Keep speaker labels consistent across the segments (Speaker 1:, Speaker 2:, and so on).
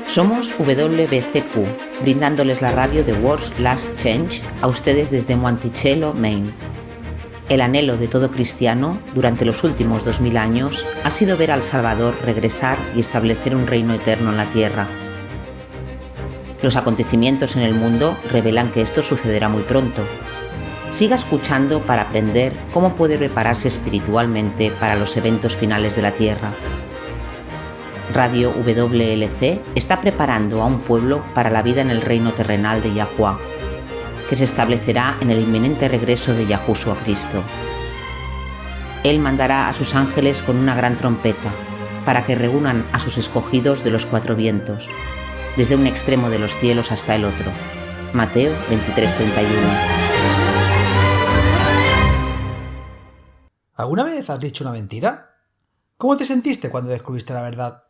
Speaker 1: Somos WBCQ, brindándoles la radio de World's Last Change a ustedes desde Monticello, Maine. El anhelo de todo cristiano, durante los últimos 2000 años, ha sido ver al Salvador regresar y establecer un reino eterno en la tierra. Los acontecimientos en el mundo revelan que esto sucederá muy pronto. Siga escuchando para aprender cómo puede prepararse espiritualmente para los eventos finales de la tierra. Radio WLC está preparando a un pueblo para la vida en el reino terrenal de Yahuwah, que se establecerá en el inminente regreso de Yahushua Cristo. Él mandará a sus ángeles con una gran trompeta, para que reúnan a sus escogidos de los cuatro vientos, desde un extremo de los cielos hasta el otro. Mateo 23:31.
Speaker 2: ¿Alguna vez has dicho una mentira? ¿Cómo te sentiste cuando descubriste la verdad?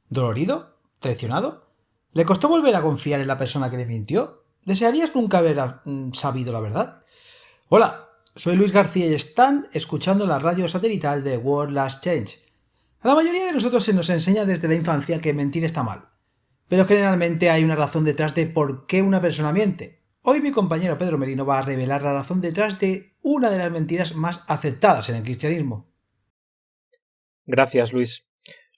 Speaker 2: ¿Dolorido? ¿Traicionado? ¿Le costó volver a confiar en la persona que le mintió? ¿Desearías nunca haber sabido la verdad? Hola, soy Luis García y están escuchando la radio satelital de World Last Change. A la mayoría de nosotros se nos enseña desde la infancia que mentir está mal, pero generalmente hay una razón detrás de por qué una persona miente. Hoy mi compañero Pedro Merino va a revelar la razón detrás de una de las mentiras más aceptadas en el cristianismo.
Speaker 3: Gracias, Luis.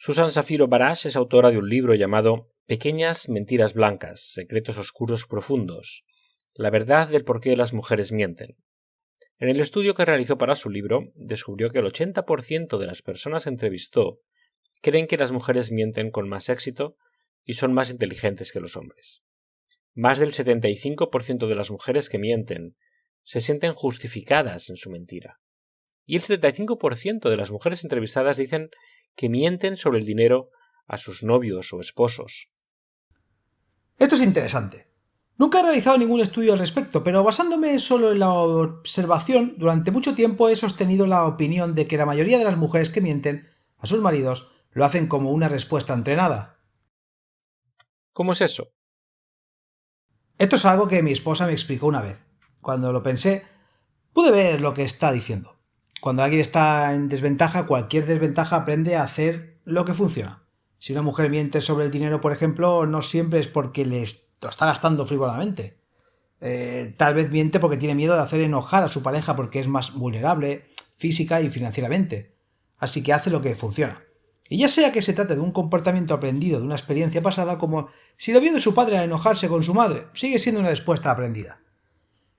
Speaker 3: Susan Safiro Barash es autora de un libro llamado Pequeñas mentiras blancas, secretos oscuros profundos, la verdad del por qué las mujeres mienten. En el estudio que realizó para su libro, descubrió que el 80% de las personas que entrevistó creen que las mujeres mienten con más éxito y son más inteligentes que los hombres. Más del 75% de las mujeres que mienten se sienten justificadas en su mentira. Y el 75% de las mujeres entrevistadas dicen que mienten sobre el dinero a sus novios o esposos.
Speaker 2: Esto es interesante. Nunca he realizado ningún estudio al respecto, pero basándome solo en la observación, durante mucho tiempo he sostenido la opinión de que la mayoría de las mujeres que mienten a sus maridos lo hacen como una respuesta entrenada.
Speaker 3: ¿Cómo es eso?
Speaker 2: Esto es algo que mi esposa me explicó una vez. Cuando lo pensé, pude ver lo que está diciendo. Cuando alguien está en desventaja, cualquier desventaja aprende a hacer lo que funciona. Si una mujer miente sobre el dinero, por ejemplo, no siempre es porque lo está gastando frívolamente. Tal vez miente porque tiene miedo de hacer enojar a su pareja porque es más vulnerable física y financieramente. Así que hace lo que funciona. Y ya sea que se trate de un comportamiento aprendido de una experiencia pasada, como si lo vio de su padre a enojarse con su madre, sigue siendo una respuesta aprendida.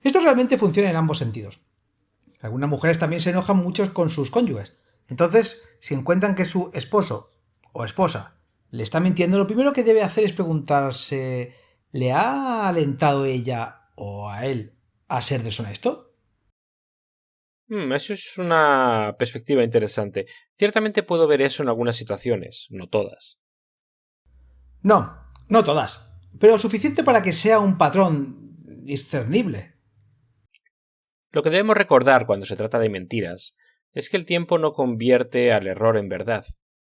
Speaker 2: Esto realmente funciona en ambos sentidos. Algunas mujeres también se enojan mucho con sus cónyuges. Entonces, si encuentran que su esposo o esposa le está mintiendo, lo primero que debe hacer es preguntarse: ¿le ha alentado ella o a él a ser deshonesto?
Speaker 3: Eso es una perspectiva interesante. Ciertamente puedo ver eso en algunas situaciones, no todas.
Speaker 2: No todas, pero suficiente para que sea un patrón discernible.
Speaker 3: Lo que debemos recordar cuando se trata de mentiras es que el tiempo no convierte al error en verdad.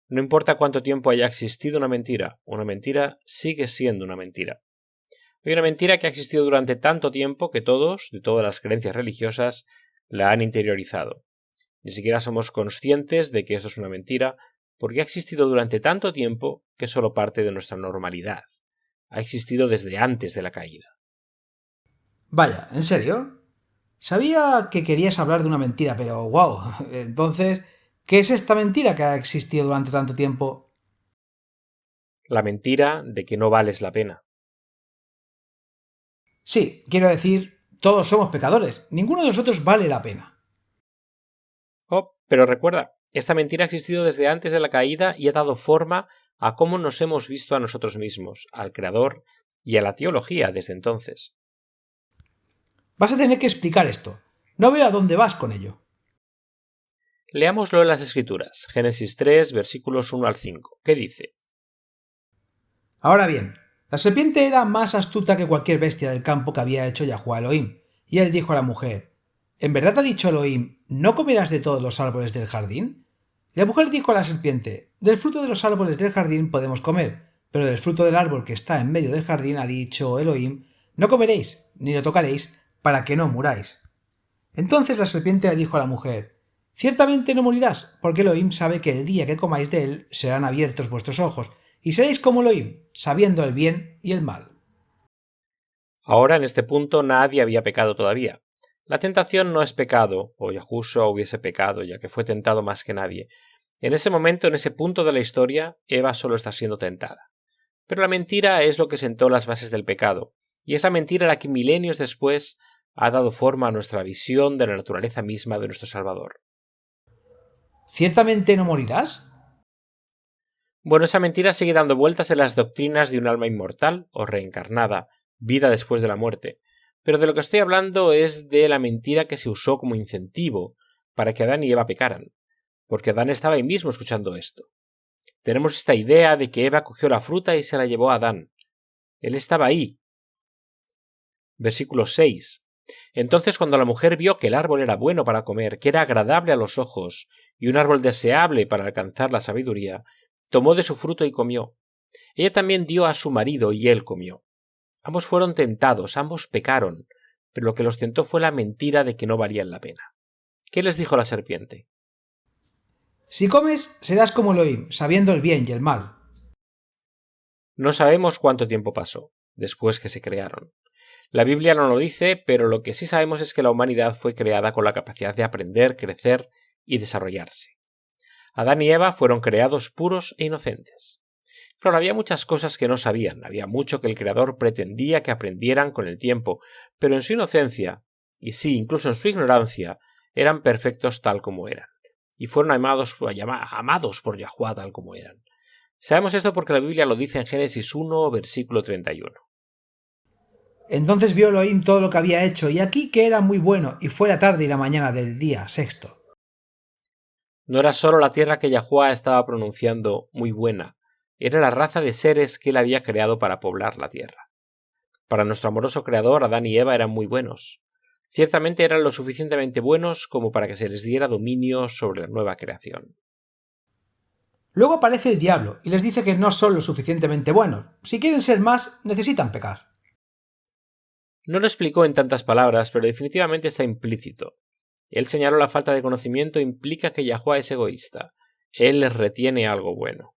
Speaker 3: No importa cuánto tiempo haya existido una mentira sigue siendo una mentira. Hay una mentira que ha existido durante tanto tiempo que todos, de todas las creencias religiosas, la han interiorizado. Ni siquiera somos conscientes de que esto es una mentira porque ha existido durante tanto tiempo que es solo parte de nuestra normalidad. Ha existido desde antes de la caída.
Speaker 2: Vaya, ¿en serio? Sabía que querías hablar de una mentira, pero wow. Entonces, ¿qué es esta mentira que ha existido durante tanto tiempo?
Speaker 3: La mentira de que no vales la pena.
Speaker 2: Sí, quiero decir, todos somos pecadores. Ninguno de nosotros vale la pena.
Speaker 3: Oh, pero recuerda, esta mentira ha existido desde antes de la caída y ha dado forma a cómo nos hemos visto a nosotros mismos, al Creador y a la teología desde entonces.
Speaker 2: Vas a tener que explicar esto. No veo a dónde vas con ello.
Speaker 3: Leámoslo en las Escrituras, Génesis 3, versículos 1 al 5. ¿Qué dice?
Speaker 2: Ahora bien, la serpiente era más astuta que cualquier bestia del campo que había hecho Yahuwah Elohim. Y él dijo a la mujer: ¿En verdad ha dicho Elohim, no comerás de todos los árboles del jardín? Y la mujer dijo a la serpiente: Del fruto de los árboles del jardín podemos comer, pero del fruto del árbol que está en medio del jardín ha dicho Elohim: no comeréis, ni lo tocaréis, para que no muráis. Entonces la serpiente le dijo a la mujer: ciertamente no morirás, porque Elohim sabe que el día que comáis de él serán abiertos vuestros ojos, y seréis como Elohim, sabiendo el bien y el mal.
Speaker 3: Ahora, en este punto, nadie había pecado todavía. La tentación no es pecado, o Yahushua hubiese pecado, ya que fue tentado más que nadie. En ese momento, en ese punto de la historia, Eva solo está siendo tentada. Pero la mentira es lo que sentó las bases del pecado, y es la mentira la que milenios después ha dado forma a nuestra visión de la naturaleza misma de nuestro Salvador.
Speaker 2: ¿Ciertamente no morirás?
Speaker 3: Bueno, esa mentira sigue dando vueltas en las doctrinas de un alma inmortal o reencarnada, vida después de la muerte. Pero de lo que estoy hablando es de la mentira que se usó como incentivo para que Adán y Eva pecaran, porque Adán estaba ahí mismo escuchando esto. Tenemos esta idea de que Eva cogió la fruta y se la llevó a Adán. Él estaba ahí. Versículo 6. Entonces cuando la mujer vio que el árbol era bueno para comer, que era agradable a los ojos y un árbol deseable para alcanzar la sabiduría, tomó de su fruto y comió. Ella también dio a su marido y él comió. Ambos fueron tentados, ambos pecaron, pero lo que los tentó fue la mentira de que no valían la pena. ¿Qué les dijo la serpiente?
Speaker 2: Si comes, serás como Elohim, sabiendo el bien y el mal.
Speaker 3: No sabemos cuánto tiempo pasó después que se crearon. La Biblia no lo dice, pero lo que sí sabemos es que la humanidad fue creada con la capacidad de aprender, crecer y desarrollarse. Adán y Eva fueron creados puros e inocentes. Claro, había muchas cosas que no sabían, había mucho que el Creador pretendía que aprendieran con el tiempo, pero en su inocencia, y sí, incluso en su ignorancia, eran perfectos tal como eran, y fueron amados por Yahuwah tal como eran. Sabemos esto porque la Biblia lo dice en Génesis 1, versículo 31.
Speaker 2: Entonces vio Elohim todo lo que había hecho, y aquí que era muy bueno, y fue la tarde y la mañana del día sexto.
Speaker 3: No era solo la tierra que Yahuwah estaba pronunciando muy buena, era la raza de seres que él había creado para poblar la tierra. Para nuestro amoroso Creador, Adán y Eva eran muy buenos. Ciertamente eran lo suficientemente buenos como para que se les diera dominio sobre la nueva creación.
Speaker 2: Luego aparece el diablo y les dice que no son lo suficientemente buenos. Si quieren ser más, necesitan pecar.
Speaker 3: No lo explicó en tantas palabras, pero definitivamente está implícito. Él señaló la falta de conocimiento implica que Yahuwah es egoísta. Él les retiene algo bueno.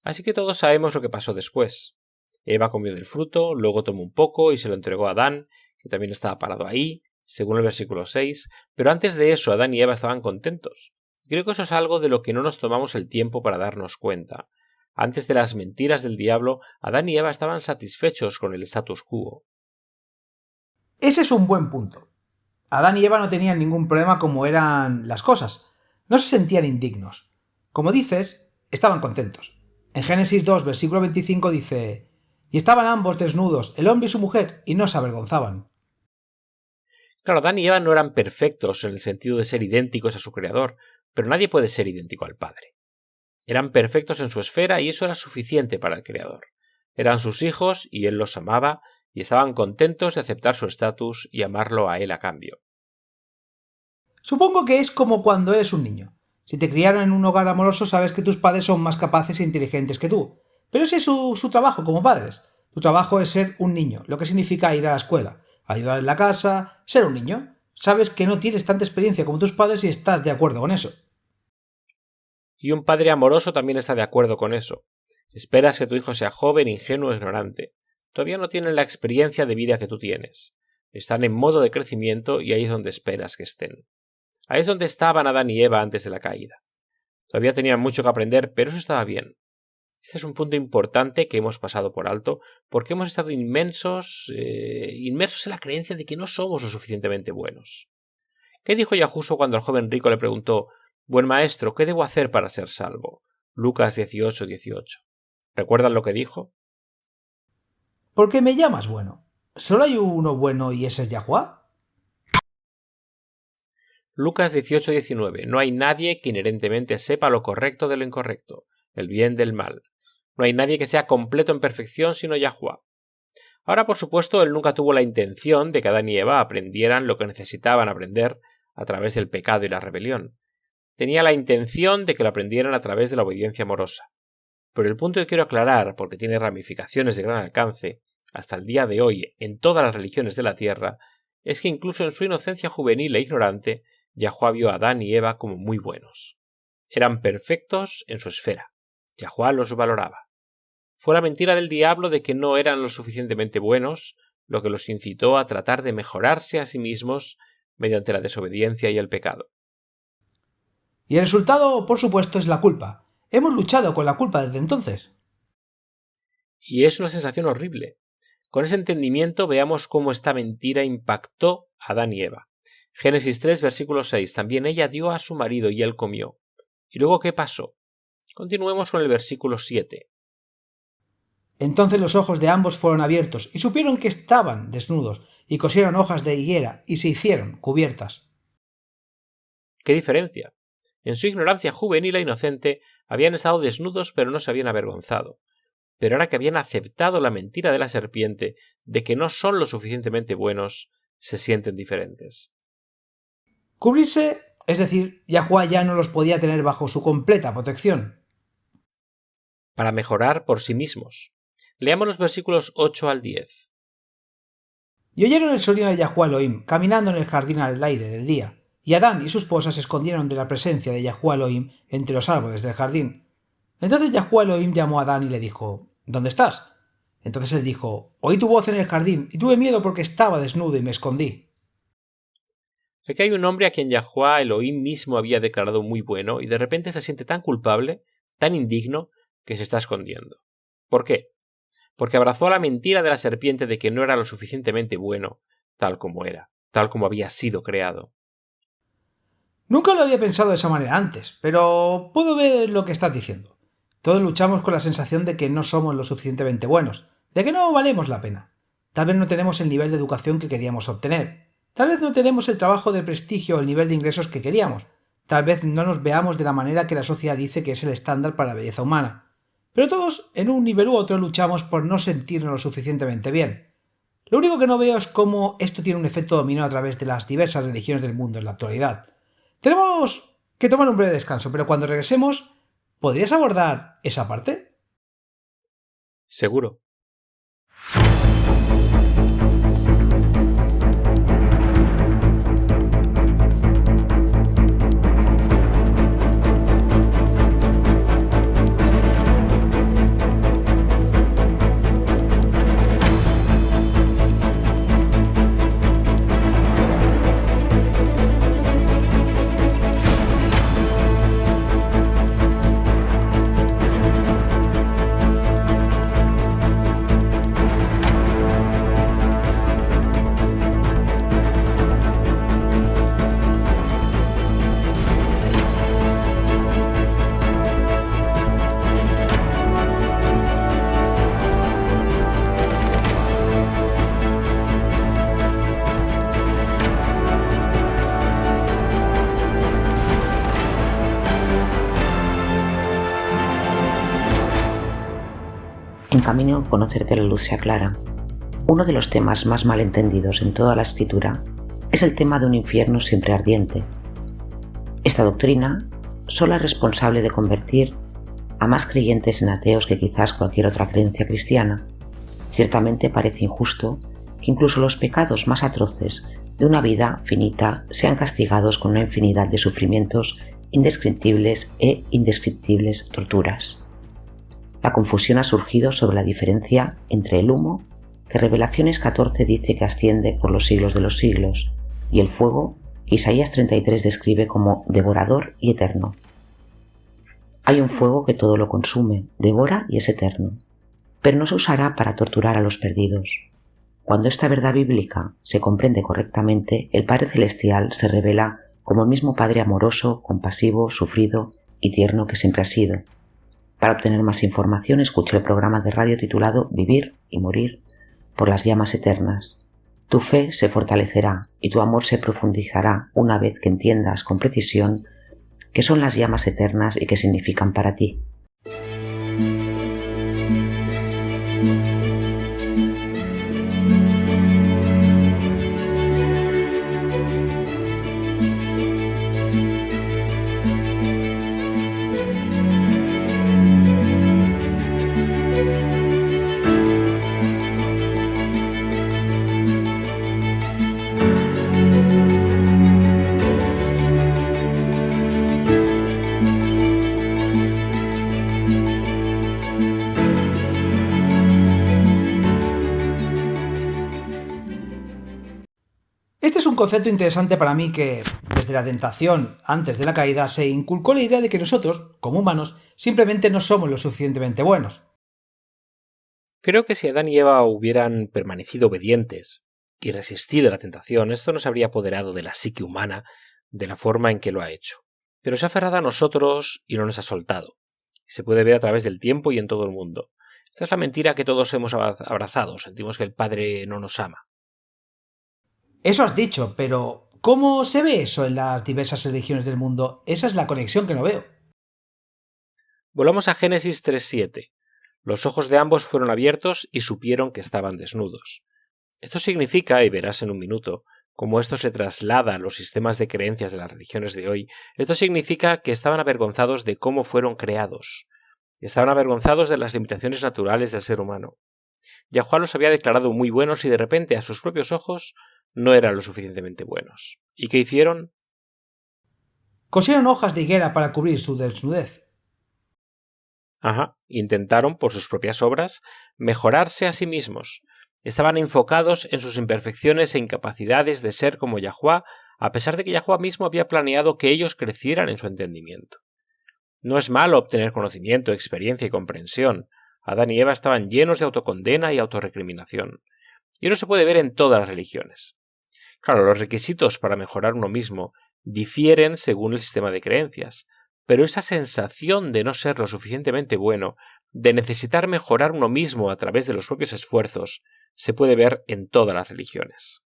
Speaker 3: Así que todos sabemos lo que pasó después. Eva comió del fruto, luego tomó un poco y se lo entregó a Adán, que también estaba parado ahí, según el versículo 6, pero antes de eso Adán y Eva estaban contentos. Creo que eso es algo de lo que no nos tomamos el tiempo para darnos cuenta. Antes de las mentiras del diablo, Adán y Eva estaban satisfechos con el status quo.
Speaker 2: Ese es un buen punto. Adán y Eva no tenían ningún problema como eran las cosas. No se sentían indignos. Como dices, estaban contentos. En Génesis 2, versículo 25 dice: y estaban ambos desnudos, el hombre y su mujer, y no se avergonzaban.
Speaker 3: Claro, Adán y Eva no eran perfectos en el sentido de ser idénticos a su creador, pero nadie puede ser idéntico al Padre. Eran perfectos en su esfera y eso era suficiente para el Creador. Eran sus hijos y él los amaba y estaban contentos de aceptar su estatus y amarlo a él a cambio.
Speaker 2: Supongo que es como cuando eres un niño. Si te criaron en un hogar amoroso, sabes que tus padres son más capaces e inteligentes que tú. Pero ese es su trabajo como padres. Tu trabajo es ser un niño, lo que significa ir a la escuela, ayudar en la casa, ser un niño. Sabes que no tienes tanta experiencia como tus padres y estás de acuerdo con eso.
Speaker 3: Y un padre amoroso también está de acuerdo con eso. Esperas que tu hijo sea joven, ingenuo e ignorante. Todavía no tienen la experiencia de vida que tú tienes. Están en modo de crecimiento y ahí es donde esperas que estén. Ahí es donde estaban Adán y Eva antes de la caída. Todavía tenían mucho que aprender, pero eso estaba bien. Este es un punto importante que hemos pasado por alto porque hemos estado inmersos en la creencia de que no somos lo suficientemente buenos. ¿Qué dijo Yahushua cuando el joven rico le preguntó: «Buen maestro, ¿qué debo hacer para ser salvo?» Lucas 18:18. ¿Recuerdan lo que dijo?
Speaker 2: ¿Por qué me llamas bueno? ¿Solo hay uno bueno y ese es Yahuwah?
Speaker 3: Lucas 18:19. No hay nadie que inherentemente sepa lo correcto de lo incorrecto, el bien del mal. No hay nadie que sea completo en perfección sino Yahuwah. Ahora, por supuesto, él nunca tuvo la intención de que Adán y Eva aprendieran lo que necesitaban aprender a través del pecado y la rebelión. Tenía la intención de que lo aprendieran a través de la obediencia amorosa. Pero el punto que quiero aclarar, porque tiene ramificaciones de gran alcance, hasta el día de hoy, en todas las religiones de la tierra, es que incluso en su inocencia juvenil e ignorante, Yahuwah vio a Adán y Eva como muy buenos. Eran perfectos en su esfera. Yahuwah los valoraba. Fue la mentira del diablo de que no eran lo suficientemente buenos lo que los incitó a tratar de mejorarse a sí mismos mediante la desobediencia y el pecado.
Speaker 2: Y el resultado, por supuesto, es la culpa. Hemos luchado con la culpa desde entonces.
Speaker 3: Y es una sensación horrible. Con ese entendimiento veamos cómo esta mentira impactó a Adán y Eva. Génesis 3, versículo 6. También ella dio a su marido y él comió. ¿Y luego qué pasó? Continuemos con el versículo 7.
Speaker 2: Entonces los ojos de ambos fueron abiertos y supieron que estaban desnudos y cosieron hojas de higuera y se hicieron cubiertas.
Speaker 3: ¿Qué diferencia? En su ignorancia juvenil e inocente habían estado desnudos pero no se habían avergonzado. Pero ahora que habían aceptado la mentira de la serpiente de que no son lo suficientemente buenos, se sienten diferentes.
Speaker 2: Cubrirse, es decir, Yahuwah ya no los podía tener bajo su completa protección.
Speaker 3: Para mejorar por sí mismos. Leamos los versículos 8 al 10.
Speaker 2: Y oyeron el sonido de Yahuwah Elohim caminando en el jardín al aire del día, y Adán y su esposa se escondieron de la presencia de Yahuwah Elohim entre los árboles del jardín. Entonces Yahuwah Elohim llamó a Adán y le dijo: ¿Dónde estás? Entonces él dijo: Oí tu voz en el jardín y tuve miedo porque estaba desnudo y me escondí.
Speaker 3: Aquí hay un hombre a quien Yahuwah Elohim mismo había declarado muy bueno y de repente se siente tan culpable, tan indigno, que se está escondiendo. ¿Por qué? Porque abrazó la mentira de la serpiente de que no era lo suficientemente bueno, tal como era, tal como había sido creado.
Speaker 2: Nunca lo había pensado de esa manera antes, pero puedo ver lo que estás diciendo. Todos luchamos con la sensación de que no somos lo suficientemente buenos, de que no valemos la pena. Tal vez no tenemos el nivel de educación que queríamos obtener. Tal vez no tenemos el trabajo de prestigio o el nivel de ingresos que queríamos. Tal vez no nos veamos de la manera que la sociedad dice que es el estándar para la belleza humana. Pero todos, en un nivel u otro, luchamos por no sentirnos lo suficientemente bien. Lo único que no veo es cómo esto tiene un efecto dominó a través de las diversas religiones del mundo en la actualidad. Tenemos que tomar un breve descanso, pero cuando regresemos, ¿podrías abordar esa parte?
Speaker 3: Seguro.
Speaker 1: En camino a conocerte la luz se aclara. Uno de los temas más malentendidos en toda la escritura es el tema de un infierno siempre ardiente. Esta doctrina solo es responsable de convertir a más creyentes en ateos que quizás cualquier otra creencia cristiana. Ciertamente parece injusto que incluso los pecados más atroces de una vida finita sean castigados con una infinidad de sufrimientos indescriptibles e indescriptibles torturas. La confusión ha surgido sobre la diferencia entre el humo, que Revelaciones 14 dice que asciende por los siglos de los siglos, y el fuego, que Isaías 33 describe como devorador y eterno. Hay un fuego que todo lo consume, devora y es eterno, pero no se usará para torturar a los perdidos. Cuando esta verdad bíblica se comprende correctamente, el Padre Celestial se revela como el mismo Padre amoroso, compasivo, sufrido y tierno que siempre ha sido. Para obtener más información, escucha el programa de radio titulado Vivir y morir por las llamas eternas. Tu fe se fortalecerá y tu amor se profundizará una vez que entiendas con precisión qué son las llamas eternas y qué significan para ti.
Speaker 2: Este es un concepto interesante para mí que, desde la tentación antes de la caída, se inculcó la idea de que nosotros, como humanos, simplemente no somos lo suficientemente buenos.
Speaker 3: Creo que si Adán y Eva hubieran permanecido obedientes y resistido a la tentación, esto no se habría apoderado de la psique humana de la forma en que lo ha hecho. Pero se ha aferrado a nosotros y no nos ha soltado. Se puede ver a través del tiempo y en todo el mundo. Esta es la mentira que todos hemos abrazado. Sentimos que el Padre no nos ama.
Speaker 2: Eso has dicho, pero ¿cómo se ve eso en las diversas religiones del mundo? Esa es la conexión que no veo.
Speaker 3: Volvamos a Génesis 3:7. Los ojos de ambos fueron abiertos y supieron que estaban desnudos. Esto significa, y verás en un minuto, cómo esto se traslada a los sistemas de creencias de las religiones de hoy, esto significa que estaban avergonzados de cómo fueron creados. Estaban avergonzados de las limitaciones naturales del ser humano. Yahuwah los había declarado muy buenos y de repente a sus propios ojos no eran lo suficientemente buenos. ¿Y qué hicieron?
Speaker 2: Cosieron hojas de higuera para cubrir su desnudez.
Speaker 3: Intentaron, por sus propias obras, mejorarse a sí mismos. Estaban enfocados en sus imperfecciones e incapacidades de ser como Yahuwah, a pesar de que Yahuwah mismo había planeado que ellos crecieran en su entendimiento. No es malo obtener conocimiento, experiencia y comprensión. Adán y Eva estaban llenos de autocondena y autorrecriminación. Y eso se puede ver en todas las religiones. Claro, los requisitos para mejorar uno mismo difieren según el sistema de creencias, pero esa sensación de no ser lo suficientemente bueno, de necesitar mejorar uno mismo a través de los propios esfuerzos, se puede ver en todas las religiones.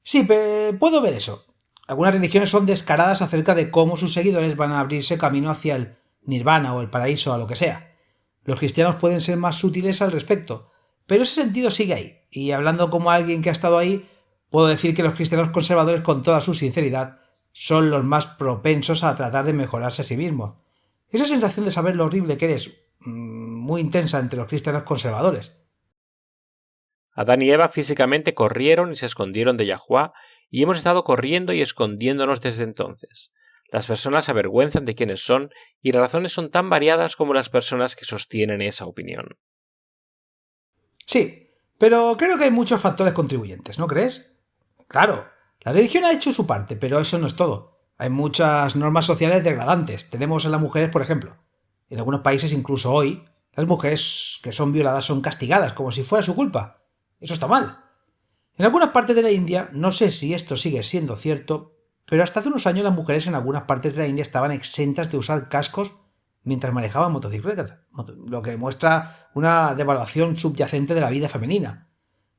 Speaker 2: Sí, pero puedo ver eso. Algunas religiones son descaradas acerca de cómo sus seguidores van a abrirse camino hacia el nirvana o el paraíso o lo que sea. Los cristianos pueden ser más sutiles al respecto, pero ese sentido sigue ahí, y hablando como alguien que ha estado ahí, puedo decir que los cristianos conservadores, con toda su sinceridad, son los más propensos a tratar de mejorarse a sí mismos. Esa sensación de saber lo horrible que eres, muy intensa entre los cristianos conservadores.
Speaker 3: Adán y Eva físicamente corrieron y se escondieron de Yahuwah, y hemos estado corriendo y escondiéndonos desde entonces. Las personas se avergüenzan de quiénes son, y las razones son tan variadas como las personas que sostienen esa opinión.
Speaker 2: Sí, pero creo que hay muchos factores contribuyentes, ¿no crees? Claro, la religión ha hecho su parte, pero eso no es todo. Hay muchas normas sociales degradantes. Tenemos a las mujeres, por ejemplo. En algunos países, incluso hoy, las mujeres que son violadas son castigadas como si fuera su culpa. Eso está mal. En algunas partes de la India, no sé si esto sigue siendo cierto, pero hasta hace unos años las mujeres en algunas partes de la India estaban exentas de usar cascos mientras manejaban motocicletas, lo que muestra una devaluación subyacente de la vida femenina.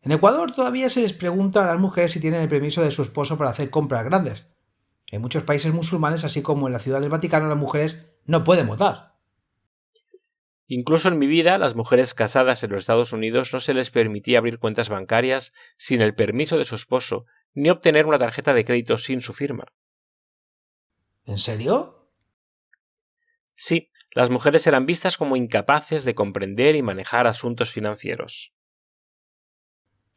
Speaker 2: En Ecuador todavía se les pregunta a las mujeres si tienen el permiso de su esposo para hacer compras grandes. En muchos países musulmanes, así como en la Ciudad del Vaticano, las mujeres no pueden votar.
Speaker 3: Incluso en mi vida, las mujeres casadas en los Estados Unidos no se les permitía abrir cuentas bancarias sin el permiso de su esposo, ni obtener una tarjeta de crédito sin su firma.
Speaker 2: ¿En serio?
Speaker 3: Sí, las mujeres eran vistas como incapaces de comprender y manejar asuntos financieros.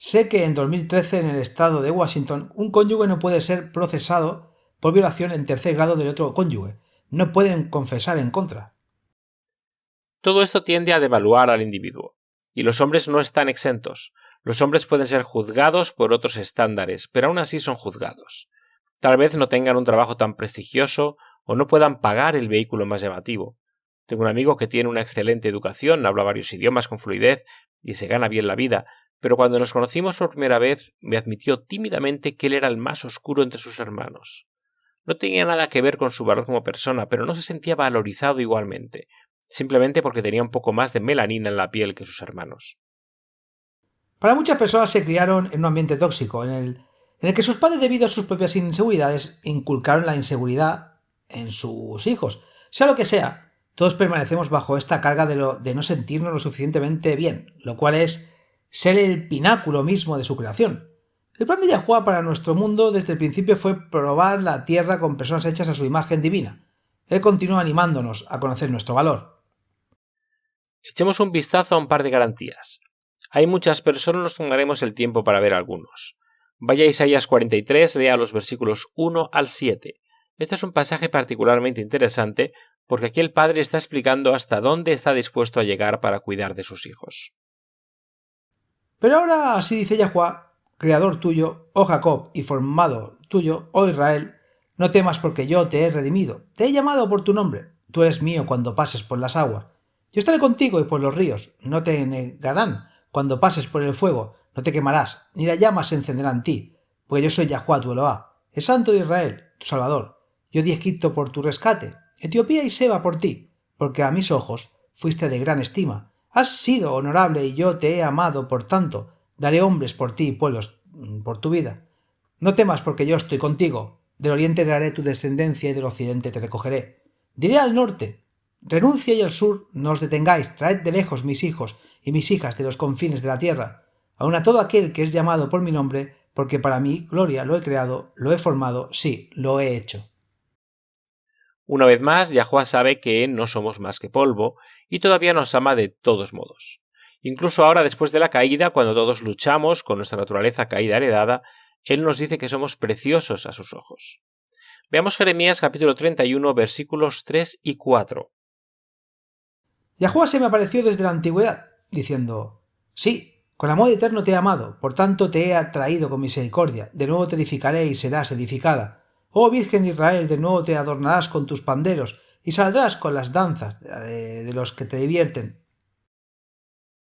Speaker 2: Sé que en 2013 en el estado de Washington un cónyuge no puede ser procesado por violación en tercer grado del otro cónyuge. No pueden confesar en contra.
Speaker 3: Todo esto tiende a devaluar al individuo. Y los hombres no están exentos. Los hombres pueden ser juzgados por otros estándares, pero aún así son juzgados. Tal vez no tengan un trabajo tan prestigioso o no puedan pagar el vehículo más llamativo. Tengo un amigo que tiene una excelente educación, habla varios idiomas con fluidez y se gana bien la vida, pero cuando nos conocimos por primera vez me admitió tímidamente que él era el más oscuro entre sus hermanos. No tenía nada que ver con su valor como persona, pero no se sentía valorizado igualmente, simplemente porque tenía un poco más de melanina en la piel que sus hermanos.
Speaker 2: Para muchas personas se criaron en un ambiente tóxico, en el que sus padres, debido a sus propias inseguridades, inculcaron la inseguridad en sus hijos. Sea lo que sea, todos permanecemos bajo esta carga de no sentirnos lo suficientemente bien, lo cual es ser el pináculo mismo de su creación. El plan de Yahuwah para nuestro mundo desde el principio fue probar la tierra con personas hechas a su imagen divina. Él continúa animándonos a conocer nuestro valor.
Speaker 3: Echemos un vistazo a un par de garantías. Hay muchas, pero solo nos tomaremos el tiempo para ver algunos. Vaya a Isaías 43, lea los versículos 1 al 7. Este es un pasaje particularmente interesante porque aquí el padre está explicando hasta dónde está dispuesto a llegar para cuidar de sus hijos.
Speaker 2: Pero ahora, así dice Yahuwah, creador tuyo, oh Jacob, y formado tuyo, oh Israel, no temas porque yo te he redimido, te he llamado por tu nombre, tú eres mío cuando pases por las aguas. Yo estaré contigo y por los ríos, no te negarán, cuando pases por el fuego, no te quemarás, ni las llamas se encenderán en ti, porque yo soy Yahuwah tu Eloá, el Santo de Israel, tu Salvador. Yo di Egipto por tu rescate, Etiopía y Seba por ti, porque a mis ojos fuiste de gran estima. Has sido honorable y yo te he amado, por tanto, daré hombres por ti y pueblos por tu vida. No temas porque yo estoy contigo. Del oriente traeré tu descendencia y del occidente te recogeré. Diré al norte, renuncia, y al sur, no os detengáis, traed de lejos mis hijos y mis hijas de los confines de la tierra, aun a todo aquel que es llamado por mi nombre, porque para mi gloria lo he creado, lo he formado, sí, lo he hecho.
Speaker 3: Una vez más, Yahuwah sabe que no somos más que polvo y todavía nos ama de todos modos. Incluso ahora, después de la caída, cuando todos luchamos con nuestra naturaleza caída heredada, Él nos dice que somos preciosos a sus ojos. Veamos Jeremías capítulo 31, versículos 3 y 4.
Speaker 2: Yahuwah se me apareció desde la antigüedad, diciendo: sí, con amor eterno te he amado, por tanto te he atraído con misericordia, de nuevo te edificaré y serás edificada. Oh Virgen de Israel, de nuevo te adornarás con tus panderos, y saldrás con las danzas de los que te divierten.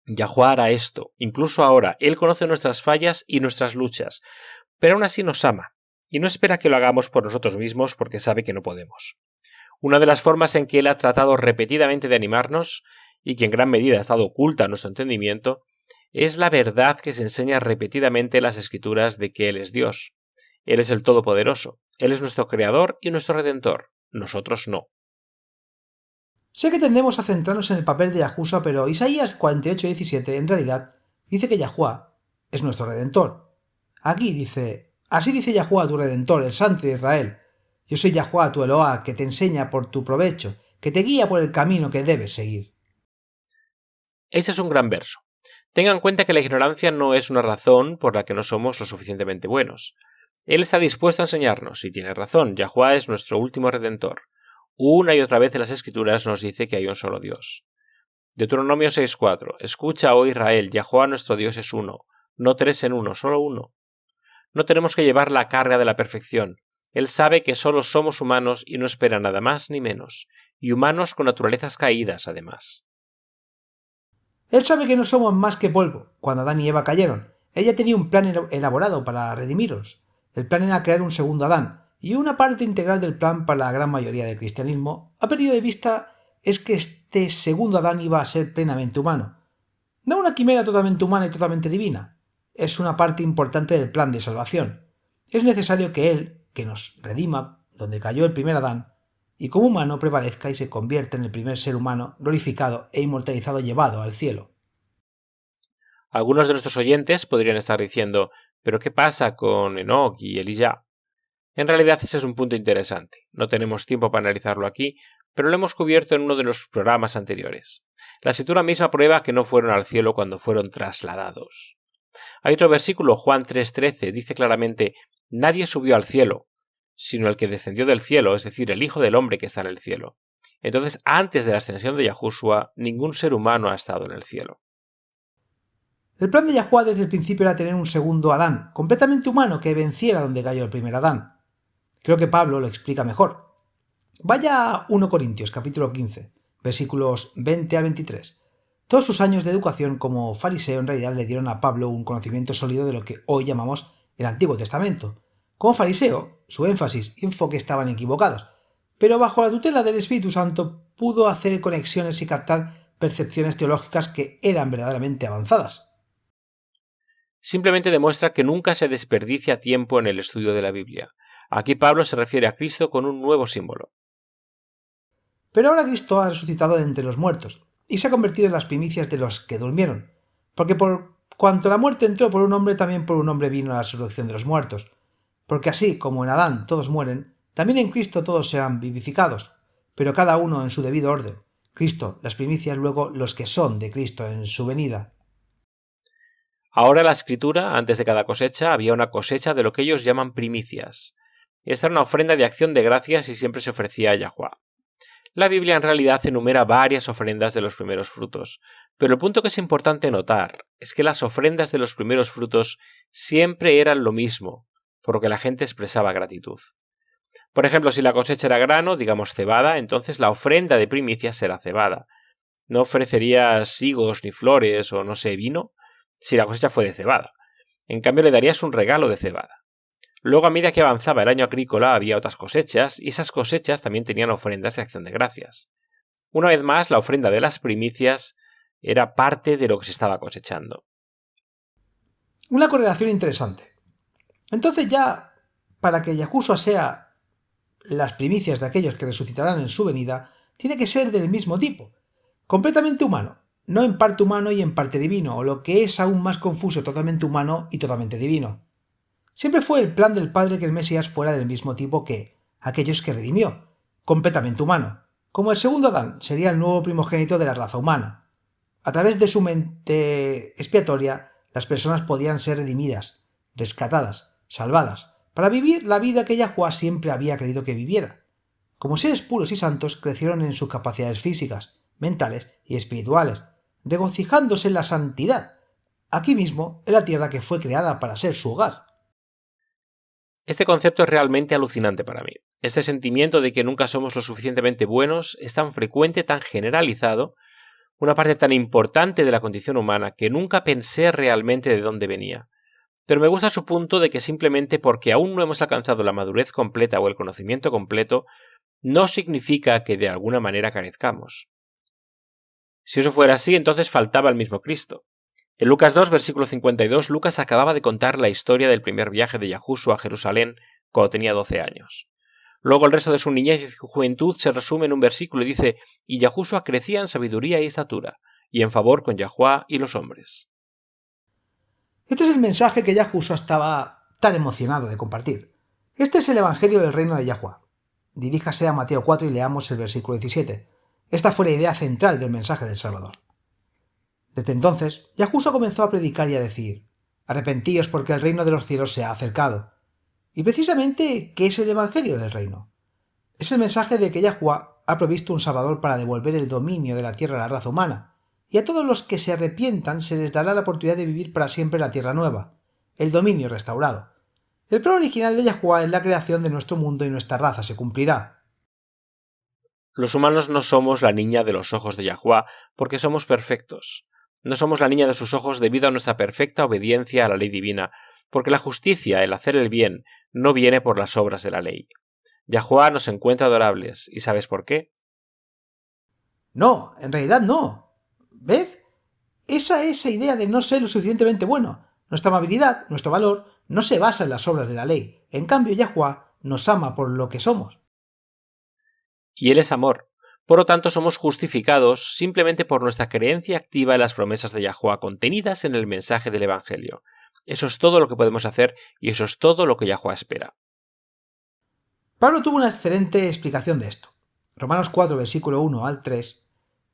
Speaker 3: Yahuwah hará esto, incluso ahora. Él conoce nuestras fallas y nuestras luchas, pero aún así nos ama, y no espera que lo hagamos por nosotros mismos porque sabe que no podemos. Una de las formas en que Él ha tratado repetidamente de animarnos, y que en gran medida ha estado oculta a nuestro entendimiento, es la verdad que se enseña repetidamente en las Escrituras de que Él es Dios. Él es el Todopoderoso, Él es nuestro Creador y nuestro Redentor, nosotros no.
Speaker 2: Sé que tendemos a centrarnos en el papel de Yahushua, pero Isaías 48:17 en realidad dice que Yahuwah es nuestro Redentor. Aquí dice: así dice Yahuwah tu Redentor, el Santo de Israel. Yo soy Yahuwah tu Eloá, que te enseña por tu provecho, que te guía por el camino que debes seguir.
Speaker 3: Ese es un gran verso. Tenga en cuenta que la ignorancia no es una razón por la que no somos lo suficientemente buenos. Él está dispuesto a enseñarnos, y tiene razón. Yahuwah es nuestro último Redentor. Una y otra vez en las Escrituras nos dice que hay un solo Dios. Deuteronomio 6:4. Escucha, oh Israel, Yahuwah nuestro Dios es uno, no tres en uno, solo uno. No tenemos que llevar la carga de la perfección. Él sabe que solo somos humanos y no espera nada más ni menos, y humanos con naturalezas caídas, además.
Speaker 2: Él sabe que no somos más que polvo. Cuando Adán y Eva cayeron, ella tenía un plan elaborado para redimiros. El plan era crear un segundo Adán, y una parte integral del plan para la gran mayoría del cristianismo ha perdido de vista es que este segundo Adán iba a ser plenamente humano. No una quimera totalmente humana y totalmente divina. Es una parte importante del plan de salvación. Es necesario que Él, que nos redima donde cayó el primer Adán, y como humano prevalezca y se convierta en el primer ser humano glorificado e inmortalizado llevado al cielo.
Speaker 3: Algunos de nuestros oyentes podrían estar diciendo: ¿pero qué pasa con Enoch y Elijah? En realidad ese es un punto interesante. No tenemos tiempo para analizarlo aquí, pero lo hemos cubierto en uno de los programas anteriores. La Escritura misma prueba que no fueron al cielo cuando fueron trasladados. Hay otro versículo, Juan 3:13, dice claramente: nadie subió al cielo, sino el que descendió del cielo, es decir, el Hijo del Hombre que está en el cielo. Entonces, antes de la ascensión de Yahushua, ningún ser humano ha estado en el cielo.
Speaker 2: El plan de Yahuwah desde el principio era tener un segundo Adán, completamente humano, que venciera donde cayó el primer Adán. Creo que Pablo lo explica mejor. Vaya a 1 Corintios capítulo 15, versículos 20 a 23. Todos sus años de educación como fariseo en realidad le dieron a Pablo un conocimiento sólido de lo que hoy llamamos el Antiguo Testamento. Como fariseo, su énfasis y enfoque estaban equivocados, pero bajo la tutela del Espíritu Santo pudo hacer conexiones y captar percepciones teológicas que eran verdaderamente avanzadas.
Speaker 3: Simplemente demuestra que nunca se desperdicia tiempo en el estudio de la Biblia. Aquí Pablo se refiere a Cristo con un nuevo símbolo.
Speaker 2: Pero ahora Cristo ha resucitado de entre los muertos y se ha convertido en las primicias de los que durmieron, porque por cuanto la muerte entró por un hombre, también por un hombre vino la resurrección de los muertos. Porque así como en Adán todos mueren, también en Cristo todos serán vivificados, pero cada uno en su debido orden. Cristo, las primicias, luego los que son de Cristo en su venida.
Speaker 3: Ahora la Escritura, antes de cada cosecha, había una cosecha de lo que ellos llaman primicias. Esta era una ofrenda de acción de gracias y siempre se ofrecía a Yahuwah. La Biblia en realidad enumera varias ofrendas de los primeros frutos, Pero el punto que es importante notar es que las ofrendas de los primeros frutos siempre eran lo mismo, por lo que la gente expresaba gratitud. Por ejemplo, si la cosecha era grano, digamos cebada, entonces la ofrenda de primicias será cebada. No ofrecerías higos ni flores o no sé, vino, si la cosecha fue de cebada. En cambio le darías un regalo de cebada. Luego, a medida que avanzaba el año agrícola, había otras cosechas, y esas cosechas también tenían ofrendas de acción de gracias. Una vez más, la ofrenda de las primicias era parte de lo que se estaba cosechando.
Speaker 2: Una correlación interesante. Entonces ya, para que Yahushua sea las primicias de aquellos que resucitarán en su venida, tiene que ser del mismo tipo, completamente humano, no en parte humano y en parte divino, o lo que es aún más confuso, totalmente humano y totalmente divino. Siempre fue el plan del Padre que el Mesías fuera del mismo tipo que aquellos que redimió, completamente humano. Como el segundo Adán, sería el nuevo primogénito de la raza humana. A través de su mente expiatoria, las personas podían ser redimidas, rescatadas, salvadas, para vivir la vida que Yahuwah siempre había querido que viviera. Como seres puros y santos, crecieron en sus capacidades físicas, mentales y espirituales, regocijándose en la santidad, aquí mismo, en la tierra que fue creada para ser su hogar.
Speaker 3: Este concepto es realmente alucinante para mí. Este sentimiento de que nunca somos lo suficientemente buenos es tan frecuente, tan generalizado, una parte tan importante de la condición humana que nunca pensé realmente de dónde venía. Pero me gusta su punto de que simplemente porque aún no hemos alcanzado la madurez completa o el conocimiento completo, no significa que de alguna manera carezcamos. Si eso fuera así, entonces faltaba el mismo Cristo. En Lucas 2, versículo 52, Lucas acababa de contar la historia del primer viaje de Yahushua a Jerusalén cuando tenía 12 años. Luego el resto de su niñez y su juventud se resume en un versículo y dice: «Y Yahushua crecía en sabiduría y estatura, y en favor con Yahuwah y los hombres».
Speaker 2: Este es el mensaje que Yahushua estaba tan emocionado de compartir. Este es el Evangelio del Reino de Yahuwah. Diríjase a Mateo 4 y leamos el versículo 17. Esta fue la idea central del mensaje del Salvador. Desde entonces, Yahushua comenzó a predicar y a decir: «Arrepentíos porque el reino de los cielos se ha acercado». Y precisamente, ¿qué es el Evangelio del Reino? Es el mensaje de que Yahuwah ha provisto un Salvador para devolver el dominio de la tierra a la raza humana, y a todos los que se arrepientan se les dará la oportunidad de vivir para siempre la tierra nueva, el dominio restaurado. El plan original de Yahuwah es la creación de nuestro mundo y nuestra raza se cumplirá.
Speaker 3: Los humanos no somos la niña de los ojos de Yahuwah porque somos perfectos. No somos la niña de sus ojos debido a nuestra perfecta obediencia a la ley divina, porque la justicia, el hacer el bien, no viene por las obras de la ley. Yahuwah nos encuentra adorables, ¿y sabes por qué?
Speaker 2: No, en realidad no. ¿Ves? Esa idea de no ser lo suficientemente bueno. Nuestra amabilidad, nuestro valor, no se basa en las obras de la ley. En cambio, Yahuwah nos ama por lo que somos.
Speaker 3: Y Él es amor. Por lo tanto, somos justificados simplemente por nuestra creencia activa en las promesas de Yahuwah contenidas en el mensaje del Evangelio. Eso es todo lo que podemos hacer y eso es todo lo que Yahuwah espera.
Speaker 2: Pablo tuvo una excelente explicación de esto. Romanos 4, versículo 1 al 3.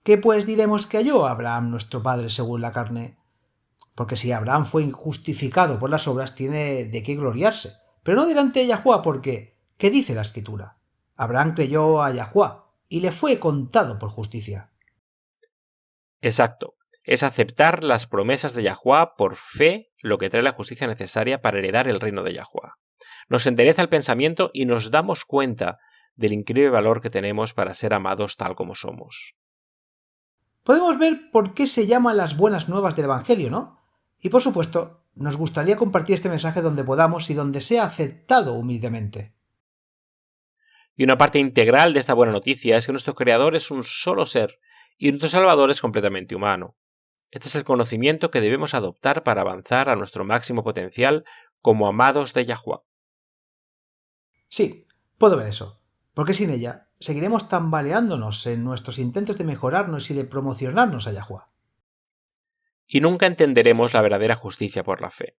Speaker 2: ¿Qué pues diremos que halló Abraham nuestro padre según la carne? Porque si Abraham fue justificado por las obras, tiene de qué gloriarse, pero no delante de Yahuwah, porque ¿qué dice la Escritura? Abraham creyó a Yahuwah y le fue contado por justicia.
Speaker 3: Exacto. Es aceptar las promesas de Yahuwah por fe, lo que trae la justicia necesaria para heredar el reino de Yahuwah. Nos endereza el pensamiento y nos damos cuenta del increíble valor que tenemos para ser amados tal como somos.
Speaker 2: Podemos ver por qué se llaman las buenas nuevas del Evangelio, ¿no? Y por supuesto, nos gustaría compartir este mensaje donde podamos y donde sea aceptado humildemente.
Speaker 3: Y una parte integral de esta buena noticia es que nuestro Creador es un solo ser y nuestro Salvador es completamente humano. Este es el conocimiento que debemos adoptar para avanzar a nuestro máximo potencial como amados de Yahuwah.
Speaker 2: Sí, puedo ver eso, porque sin ella seguiremos tambaleándonos en nuestros intentos de mejorarnos y de promocionarnos a Yahuwah.
Speaker 3: Y nunca entenderemos la verdadera justicia por la fe.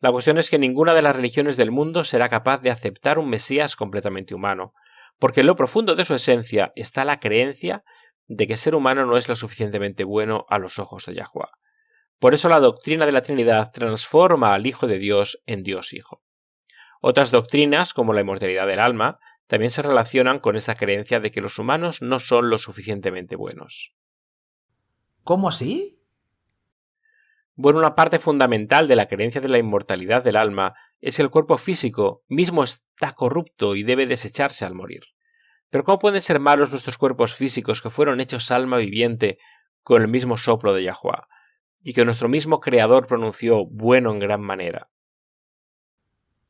Speaker 3: La cuestión es que ninguna de las religiones del mundo será capaz de aceptar un Mesías completamente humano, porque en lo profundo de su esencia está la creencia de que el ser humano no es lo suficientemente bueno a los ojos de Yahuwah. Por eso la doctrina de la Trinidad transforma al Hijo de Dios en Dios Hijo. Otras doctrinas, como la inmortalidad del alma, también se relacionan con esta creencia de que los humanos no son lo suficientemente buenos.
Speaker 2: ¿Cómo así?
Speaker 3: Bueno, una parte fundamental de la creencia de la inmortalidad del alma es que el cuerpo físico mismo está corrupto y debe desecharse al morir. Pero ¿cómo pueden ser malos nuestros cuerpos físicos que fueron hechos alma viviente con el mismo soplo de Yahuwah, y que nuestro mismo Creador pronunció bueno en gran manera?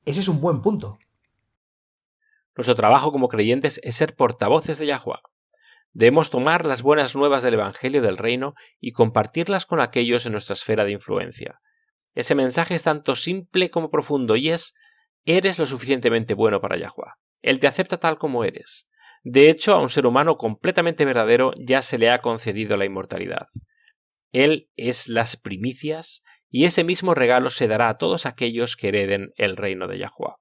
Speaker 2: Ese es un buen punto.
Speaker 3: Nuestro trabajo como creyentes es ser portavoces de Yahuwah. Debemos tomar las buenas nuevas del Evangelio del Reino y compartirlas con aquellos en nuestra esfera de influencia. Ese mensaje es tanto simple como profundo y es: eres lo suficientemente bueno para Yahuwah. Él te acepta tal como eres. De hecho, a un ser humano completamente verdadero ya se le ha concedido la inmortalidad. Él es las primicias y ese mismo regalo se dará a todos aquellos que hereden el reino de Yahuwah.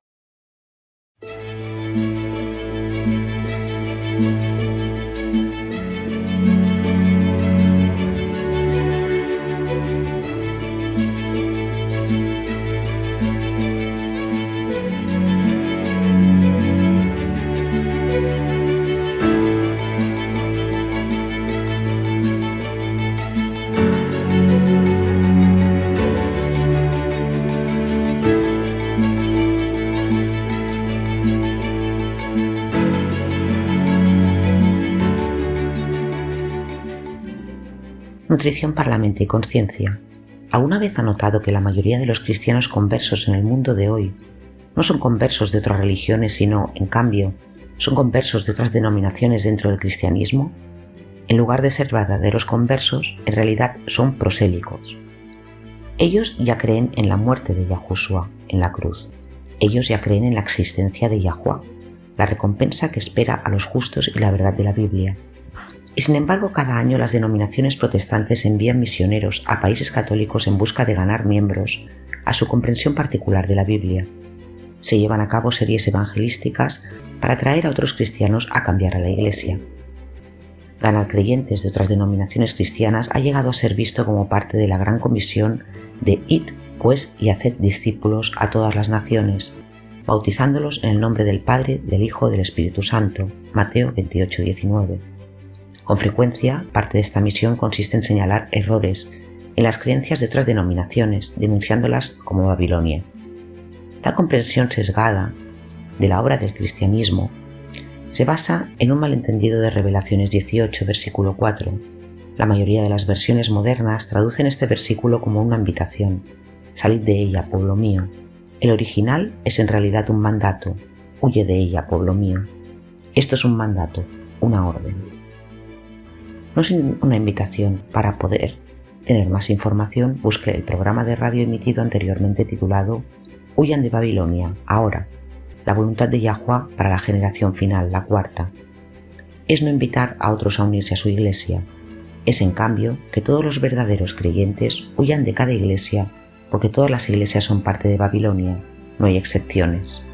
Speaker 1: Nutrición para la mente y conciencia. ¿Alguna vez ha notado que la mayoría de los cristianos conversos en el mundo de hoy no son conversos de otras religiones, sino, en cambio, son conversos de otras denominaciones dentro del cristianismo? En lugar de ser verdaderos conversos, en realidad son prosélicos. Ellos ya creen en la muerte de Yahushua en la cruz. Ellos ya creen en la existencia de Yahuwah, la recompensa que espera a los justos y la verdad de la Biblia. Y sin embargo, cada año las denominaciones protestantes envían misioneros a países católicos en busca de ganar miembros a su comprensión particular de la Biblia. Se llevan a cabo series evangelísticas para atraer a otros cristianos a cambiar a la Iglesia. Ganar creyentes de otras denominaciones cristianas ha llegado a ser visto como parte de la gran comisión de id, pues, y haced discípulos a todas las naciones, bautizándolos en el nombre del Padre, del Hijo y del Espíritu Santo. Mateo 28:19. Con frecuencia, parte de esta misión consiste en señalar errores en las creencias de otras denominaciones, denunciándolas como Babilonia. Tal comprensión sesgada de la obra del cristianismo se basa en un malentendido de Revelaciones 18, versículo 4. La mayoría de las versiones modernas traducen este versículo como una invitación: salid de ella, pueblo mío. El original es en realidad un mandato: huye de ella, pueblo mío. Esto es un mandato, una orden. No es una invitación. Para poder tener más información, busque el programa de radio emitido anteriormente titulado Huyan de Babilonia, ahora, la voluntad de Yahuwah para la generación final, la cuarta. Es no invitar a otros a unirse a su iglesia. Es, en cambio, que todos los verdaderos creyentes huyan de cada iglesia, porque todas las iglesias son parte de Babilonia, no hay excepciones.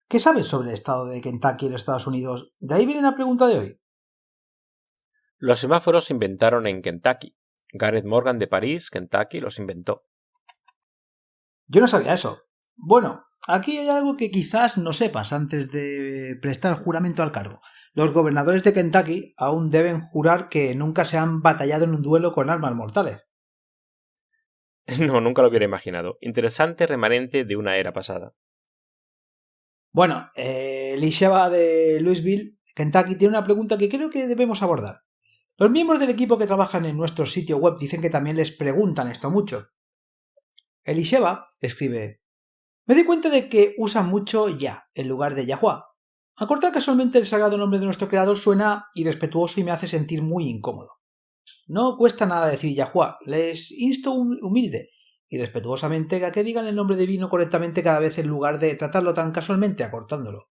Speaker 2: ¿Qué sabes sobre el estado de Kentucky y los Estados Unidos? De ahí viene la pregunta de hoy.
Speaker 3: Los semáforos se inventaron en Kentucky. Garrett Morgan de París, Kentucky, los inventó.
Speaker 2: Yo no sabía eso. Bueno, aquí hay algo que quizás no sepas antes de prestar juramento al cargo. Los gobernadores de Kentucky aún deben jurar que nunca se han batallado en un duelo con armas mortales.
Speaker 3: No, nunca lo hubiera imaginado. Interesante remanente de una era pasada.
Speaker 2: Bueno, Elisheva de Louisville, Kentucky, tiene una pregunta que creo que debemos abordar. Los miembros del equipo que trabajan en nuestro sitio web dicen que también les preguntan esto mucho. Elisheva escribe: Me di cuenta de que usan mucho ya en lugar de Yahuwah. Acortar casualmente el sagrado nombre de nuestro creador suena irrespetuoso y me hace sentir muy incómodo. No cuesta nada decir Yahuwah, les insto humilde y respetuosamente a que digan el nombre divino correctamente cada vez en lugar de tratarlo tan casualmente acortándolo.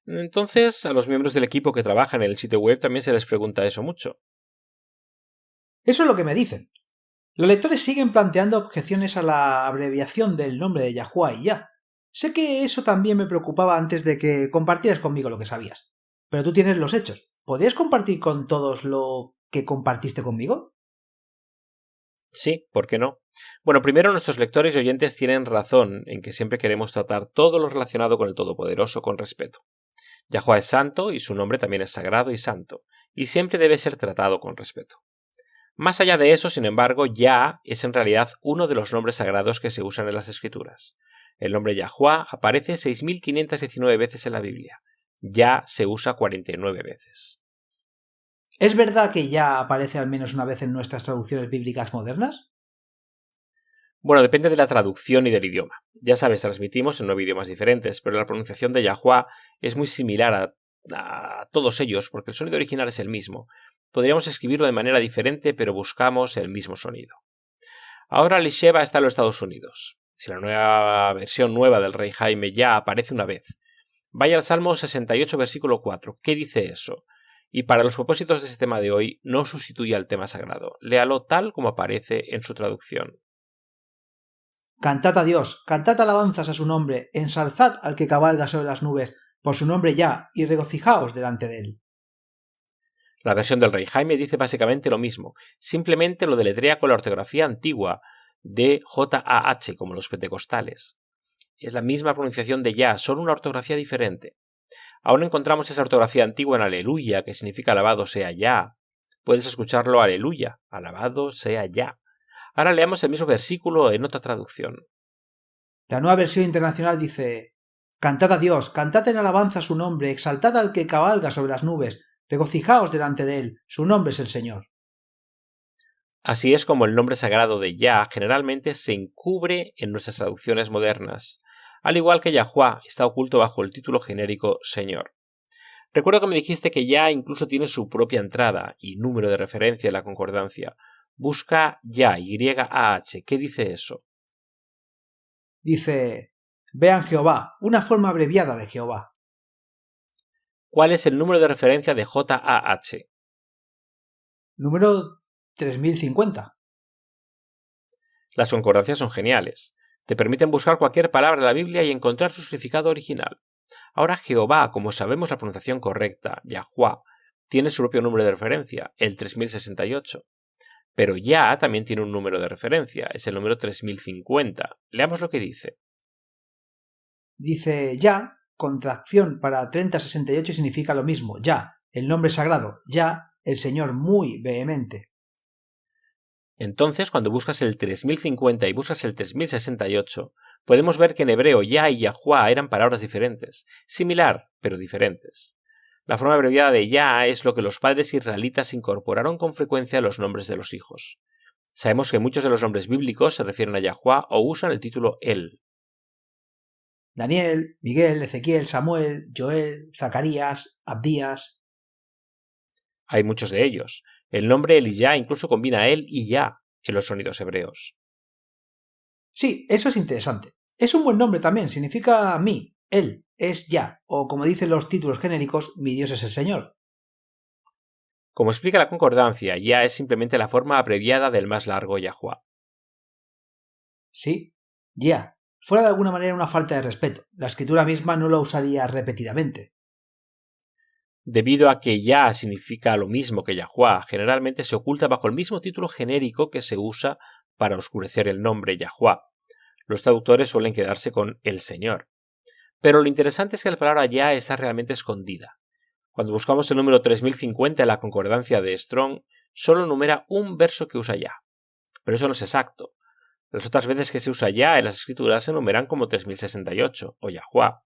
Speaker 3: Entonces, a los miembros del equipo que trabajan en el sitio web también se les pregunta eso mucho.
Speaker 2: Eso es lo que me dicen. Los lectores siguen planteando objeciones a la abreviación del nombre de Yahuwah y ya. Sé que eso también me preocupaba antes de que compartieras conmigo lo que sabías. Pero tú tienes los hechos. ¿Podrías compartir con todos lo que compartiste conmigo?
Speaker 3: Sí, ¿por qué no? Bueno, primero nuestros lectores y oyentes tienen razón en que siempre queremos tratar todo lo relacionado con el Todopoderoso con respeto. Yahuwah es santo y su nombre también es sagrado y santo, y siempre debe ser tratado con respeto. Más allá de eso, sin embargo, Yah es en realidad uno de los nombres sagrados que se usan en las Escrituras. El nombre Yahuwah aparece 6.519 veces en la Biblia. Yah se usa 49 veces.
Speaker 2: ¿Es verdad que ya aparece al menos una vez en nuestras traducciones bíblicas modernas?
Speaker 3: Bueno, depende de la traducción y del idioma. Ya sabes, transmitimos en 9 idiomas diferentes, pero la pronunciación de Yahuwah es muy similar a todos ellos porque el sonido original es el mismo. Podríamos escribirlo de manera diferente, pero buscamos el mismo sonido. Ahora Elisheva está en los Estados Unidos. En la versión nueva del Rey Jaime ya aparece una vez. Vaya al Salmo 68, versículo 4. ¿Qué dice eso? Y para los propósitos de este tema de hoy, no sustituye al tema sagrado. Léalo tal como aparece en su traducción.
Speaker 2: Cantad a Dios, cantad alabanzas a su nombre, ensalzad al que cabalga sobre las nubes, por su nombre ya, y regocijaos delante de él.
Speaker 3: La versión del Rey Jaime dice básicamente lo mismo, simplemente lo deletrea con la ortografía antigua de J-A-H, como los pentecostales. Es la misma pronunciación de ya, solo una ortografía diferente. Aún encontramos esa ortografía antigua en Aleluya, que significa alabado sea ya. Puedes escucharlo Aleluya, alabado sea ya. Ahora leamos el mismo versículo en otra traducción.
Speaker 2: La nueva versión internacional dice: Cantad a Dios, cantad en alabanza su nombre, exaltad al que cabalga sobre las nubes, regocijaos delante de él, su nombre es el Señor.
Speaker 3: Así es como el nombre sagrado de Yah generalmente se encubre en nuestras traducciones modernas, al igual que Yahuwah está oculto bajo el título genérico Señor. Recuerdo que me dijiste que Yah incluso tiene su propia entrada y número de referencia en la concordancia. Busca Yah, Y-A-H. ¿Qué dice eso?
Speaker 2: Dice: Vean Jehová, una forma abreviada de Jehová.
Speaker 3: ¿Cuál es el número de referencia de J-A-H?
Speaker 2: Número 3050.
Speaker 3: Las concordancias son geniales. Te permiten buscar cualquier palabra de la Biblia y encontrar su significado original. Ahora Jehová, como sabemos la pronunciación correcta, Yahuwah, tiene su propio número de referencia, el 3068. Pero Yah también tiene un número de referencia, es el número 3050. Leamos lo que dice.
Speaker 2: Dice ya, contracción para 3068 significa lo mismo, ya, el nombre sagrado, ya, el Señor muy vehemente.
Speaker 3: Entonces, cuando buscas el 3050 y buscas el 3068, podemos ver que en hebreo Yah y Yahuwah eran palabras diferentes, similar, pero diferentes. La forma abreviada de Yah es lo que los padres israelitas incorporaron con frecuencia a los nombres de los hijos. Sabemos que muchos de los nombres bíblicos se refieren a Yahuwah o usan el título El.
Speaker 2: Daniel, Miguel, Ezequiel, Samuel, Joel, Zacarías, Abdías.
Speaker 3: Hay muchos de ellos. El nombre Elijah incluso combina El y Yah en los sonidos hebreos.
Speaker 2: Sí, eso es interesante. Es un buen nombre también, significa mí, él, es ya, o como dicen los títulos genéricos, mi Dios es el Señor.
Speaker 3: Como explica la concordancia, Yah es simplemente la forma abreviada del más largo Yahuwah.
Speaker 2: Sí, ya. Fuera de alguna manera una falta de respeto. La escritura misma no lo usaría repetidamente.
Speaker 3: Debido a que Yah significa lo mismo que Yahuwah, generalmente se oculta bajo el mismo título genérico que se usa para oscurecer el nombre Yahuwah. Los traductores suelen quedarse con el Señor. Pero lo interesante es que la palabra Yah está realmente escondida. Cuando buscamos el número 3050 en la concordancia de Strong, solo numera un verso que usa Yah. Pero eso no es exacto. Las otras veces que se usa Yah en las escrituras se numeran como 3068 o Yahuwah.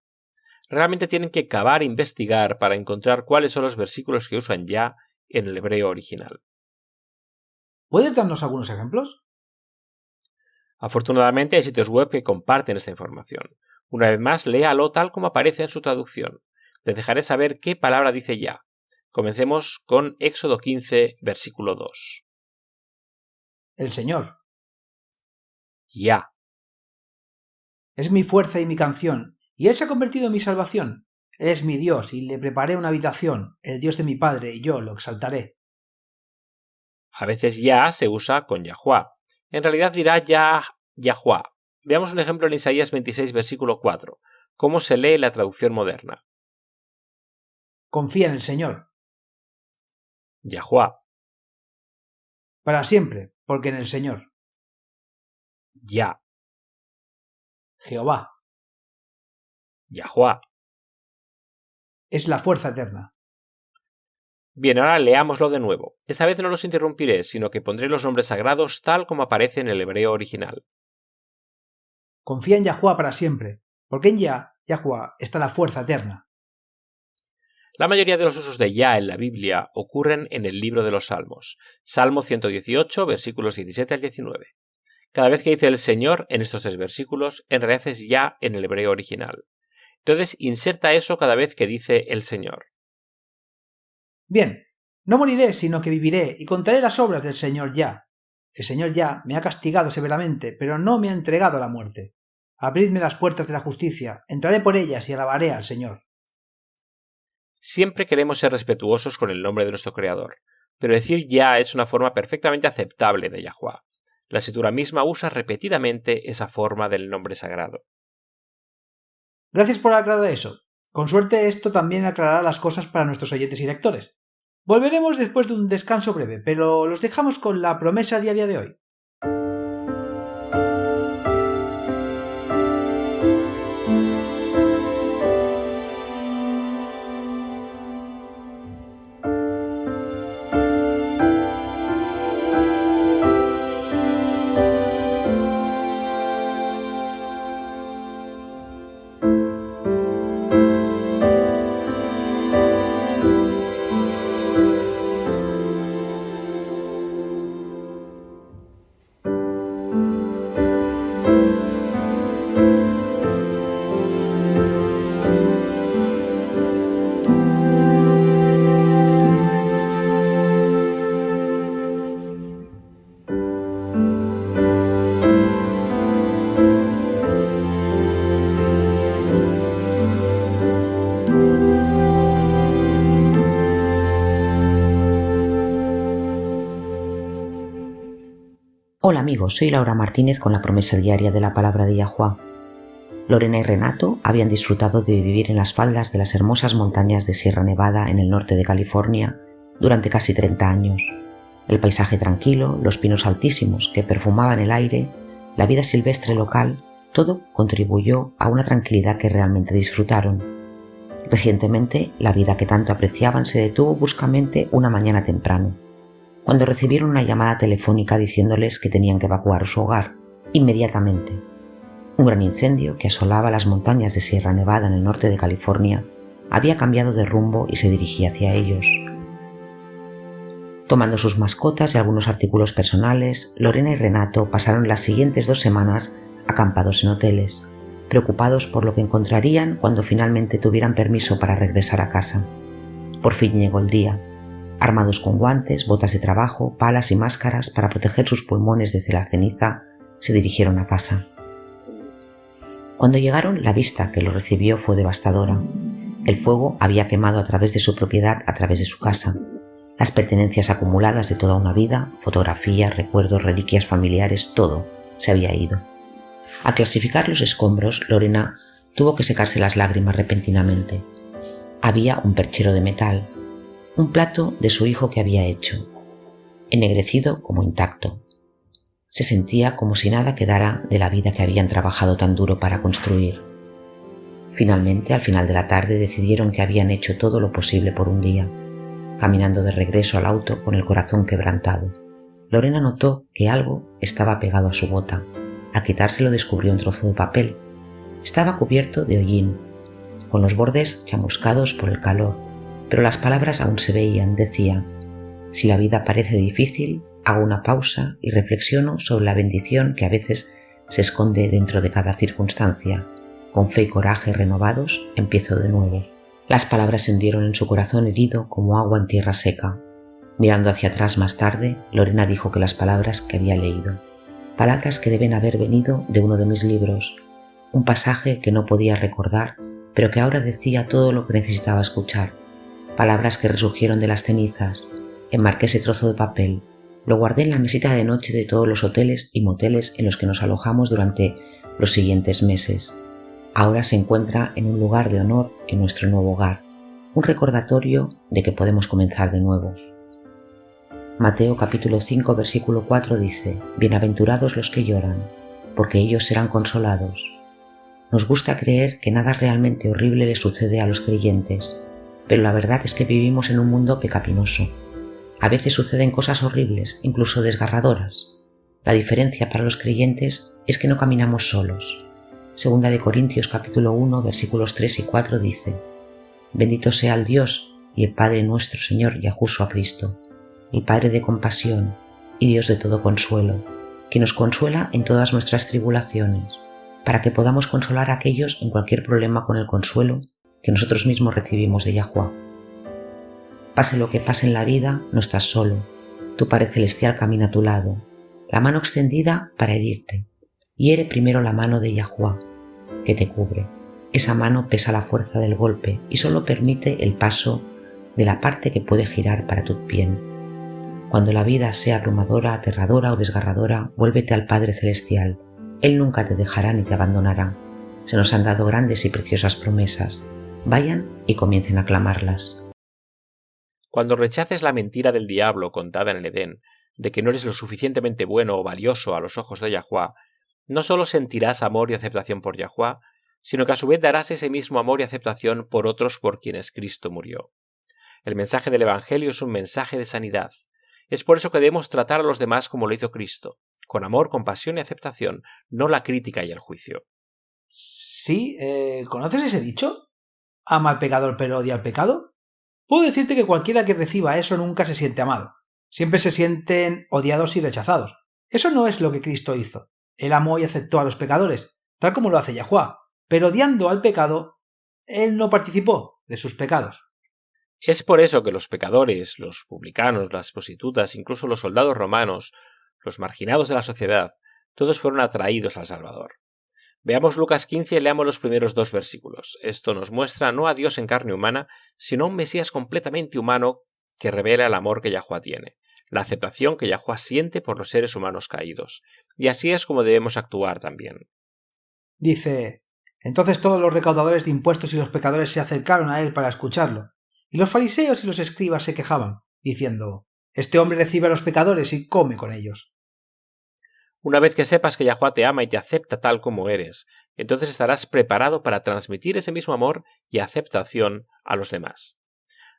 Speaker 3: Realmente tienen que cavar e investigar para encontrar cuáles son los versículos que usan Yah en el hebreo original.
Speaker 2: ¿Puedes darnos algunos ejemplos?
Speaker 3: Afortunadamente hay sitios web que comparten esta información. Una vez más, léalo tal como aparece en su traducción. Te dejaré saber qué palabra dice ya. Comencemos con Éxodo 15, versículo 2.
Speaker 2: El Señor.
Speaker 3: Ya.
Speaker 2: Es mi fuerza y mi canción, y Él se ha convertido en mi salvación. Él es mi Dios, y le preparé una habitación, el Dios de mi Padre, y yo lo exaltaré.
Speaker 3: A veces ya se usa con Yahuá. En realidad dirá Yahuá. Veamos un ejemplo en Isaías 26, versículo 4. ¿Cómo se lee la traducción moderna?
Speaker 2: Confía en el Señor.
Speaker 3: Yahuá.
Speaker 2: Para siempre, porque en el Señor.
Speaker 3: Ya.
Speaker 2: Jehová.
Speaker 3: Yahuá.
Speaker 2: Es la fuerza eterna.
Speaker 3: Bien, ahora leámoslo de nuevo. Esta vez no los interrumpiré, sino que pondré los nombres sagrados tal como aparece en el hebreo original.
Speaker 2: Confía en Yahuá para siempre, porque en Yahuá está la fuerza eterna.
Speaker 3: La mayoría de los usos de ya en la Biblia ocurren en el libro de los Salmos. Salmo 118, versículos 17 al 19. Cada vez que dice el Señor en estos 3 versículos, en realidad es ya en el hebreo original. Entonces, inserta eso cada vez que dice el Señor.
Speaker 2: Bien, no moriré, sino que viviré, y contaré las obras del Señor ya. El Señor ya me ha castigado severamente, pero no me ha entregado a la muerte. Abridme las puertas de la justicia, entraré por ellas y alabaré al Señor.
Speaker 3: Siempre queremos ser respetuosos con el nombre de nuestro Creador, pero decir ya es una forma perfectamente aceptable de Yahuá. La escritura misma usa repetidamente esa forma del nombre sagrado.
Speaker 2: Gracias por aclarar eso. Con suerte esto también aclarará las cosas para nuestros oyentes y lectores. Volveremos después de un descanso breve, pero los dejamos con la promesa diaria de hoy.
Speaker 1: Hola amigos, soy Laura Martínez con la promesa diaria de la palabra de Yahuá. Lorena y Renato habían disfrutado de vivir en las faldas de las hermosas montañas de Sierra Nevada en el norte de California durante casi 30 años. El paisaje tranquilo, los pinos altísimos que perfumaban el aire, la vida silvestre local, todo contribuyó a una tranquilidad que realmente disfrutaron. Recientemente, la vida que tanto apreciaban se detuvo bruscamente una mañana temprano, cuando recibieron una llamada telefónica diciéndoles que tenían que evacuar su hogar, inmediatamente. Un gran incendio que asolaba las montañas de Sierra Nevada en el norte de California había cambiado de rumbo y se dirigía hacia ellos. Tomando sus mascotas y algunos artículos personales, Lorena y Renato pasaron las siguientes 2 semanas acampados en hoteles, preocupados por lo que encontrarían cuando finalmente tuvieran permiso para regresar a casa. Por fin llegó el día. Armados con guantes, botas de trabajo, palas y máscaras para proteger sus pulmones desde la ceniza, se dirigieron a casa. Cuando llegaron, la vista que los recibió fue devastadora. El fuego había quemado a través de su propiedad, a través de su casa. Las pertenencias acumuladas de toda una vida, fotografías, recuerdos, reliquias familiares, todo se había ido. Al clasificar los escombros, Lorena tuvo que secarse las lágrimas repentinamente. Había un perchero de metal, un plato de su hijo que había hecho, ennegrecido como intacto. Se sentía como si nada quedara de la vida que habían trabajado tan duro para construir. Finalmente, al final de la tarde, decidieron que habían hecho todo lo posible por un día, caminando de regreso al auto con el corazón quebrantado. Lorena notó que algo estaba pegado a su bota. Al quitárselo descubrió un trozo de papel. Estaba cubierto de hollín, con los bordes chamuscados por el calor, pero las palabras aún se veían. Decía: si la vida parece difícil, hago una pausa y reflexiono sobre la bendición que a veces se esconde dentro de cada circunstancia. Con fe y coraje renovados, empiezo de nuevo. Las palabras se hundieron en su corazón herido como agua en tierra seca. Mirando hacia atrás más tarde, Lorena dijo que las palabras que había leído. Palabras que deben haber venido de uno de mis libros. Un pasaje que no podía recordar, pero que ahora decía todo lo que necesitaba escuchar. Palabras que resurgieron de las cenizas. Enmarqué ese trozo de papel. Lo guardé en la mesita de noche de todos los hoteles y moteles en los que nos alojamos durante los siguientes meses. Ahora se encuentra en un lugar de honor en nuestro nuevo hogar. Un recordatorio de que podemos comenzar de nuevo. Mateo capítulo 5 versículo 4 dice: Bienaventurados los que lloran, porque ellos serán consolados. Nos gusta creer que nada realmente horrible le sucede a los creyentes, pero la verdad es que vivimos en un mundo pecaminoso. A veces suceden cosas horribles, incluso desgarradoras. La diferencia para los creyentes es que no caminamos solos. Segunda de Corintios capítulo 1 versículos 3 y 4 dice: Bendito sea el Dios y el Padre nuestro Señor Yahushua Cristo, el Padre de compasión y Dios de todo consuelo, que nos consuela en todas nuestras tribulaciones, para que podamos consolar a aquellos en cualquier problema con el consuelo que nosotros mismos recibimos de Yahuwah. Pase lo que pase en la vida, no estás solo. Tu Padre Celestial camina a tu lado, la mano extendida para herirte. Hiere primero la mano de Yahuwah, que te cubre. Esa mano pesa la fuerza del golpe y solo permite el paso de la parte que puede girar para tu bien. Cuando la vida sea abrumadora, aterradora o desgarradora, vuélvete al Padre Celestial. Él nunca te dejará ni te abandonará. Se nos han dado grandes y preciosas promesas. Vayan y comiencen a clamarlas.
Speaker 3: Cuando rechaces la mentira del diablo contada en el Edén, de que no eres lo suficientemente bueno o valioso a los ojos de Yahuwah, no solo sentirás amor y aceptación por Yahuwah, sino que a su vez darás ese mismo amor y aceptación por otros por quienes Cristo murió. El mensaje del Evangelio es un mensaje de sanidad. Es por eso que debemos tratar a los demás como lo hizo Cristo, con amor, compasión y aceptación, no la crítica y el juicio.
Speaker 2: Sí, ¿conoces ese dicho? ¿Ama al pecador pero odia al pecado? Puedo decirte que cualquiera que reciba eso nunca se siente amado. Siempre se sienten odiados y rechazados. Eso no es lo que Cristo hizo. Él amó y aceptó a los pecadores, tal como lo hace Yahuwah, pero odiando al pecado, él no participó de sus pecados.
Speaker 3: Es por eso que los pecadores, los publicanos, las prostitutas, incluso los soldados romanos, los marginados de la sociedad, todos fueron atraídos al Salvador. Veamos Lucas 15 y leamos los primeros 2 versículos. Esto nos muestra no a Dios en carne humana, sino a un Mesías completamente humano que revela el amor que Yahuwah tiene, la aceptación que Yahuwah siente por los seres humanos caídos. Y así es como debemos actuar también.
Speaker 2: Dice: Entonces todos los recaudadores de impuestos y los pecadores se acercaron a él para escucharlo. Y los fariseos y los escribas se quejaban, diciendo: Este hombre recibe a los pecadores y come con ellos.
Speaker 3: Una vez que sepas que Yahuwah te ama y te acepta tal como eres, entonces estarás preparado para transmitir ese mismo amor y aceptación a los demás.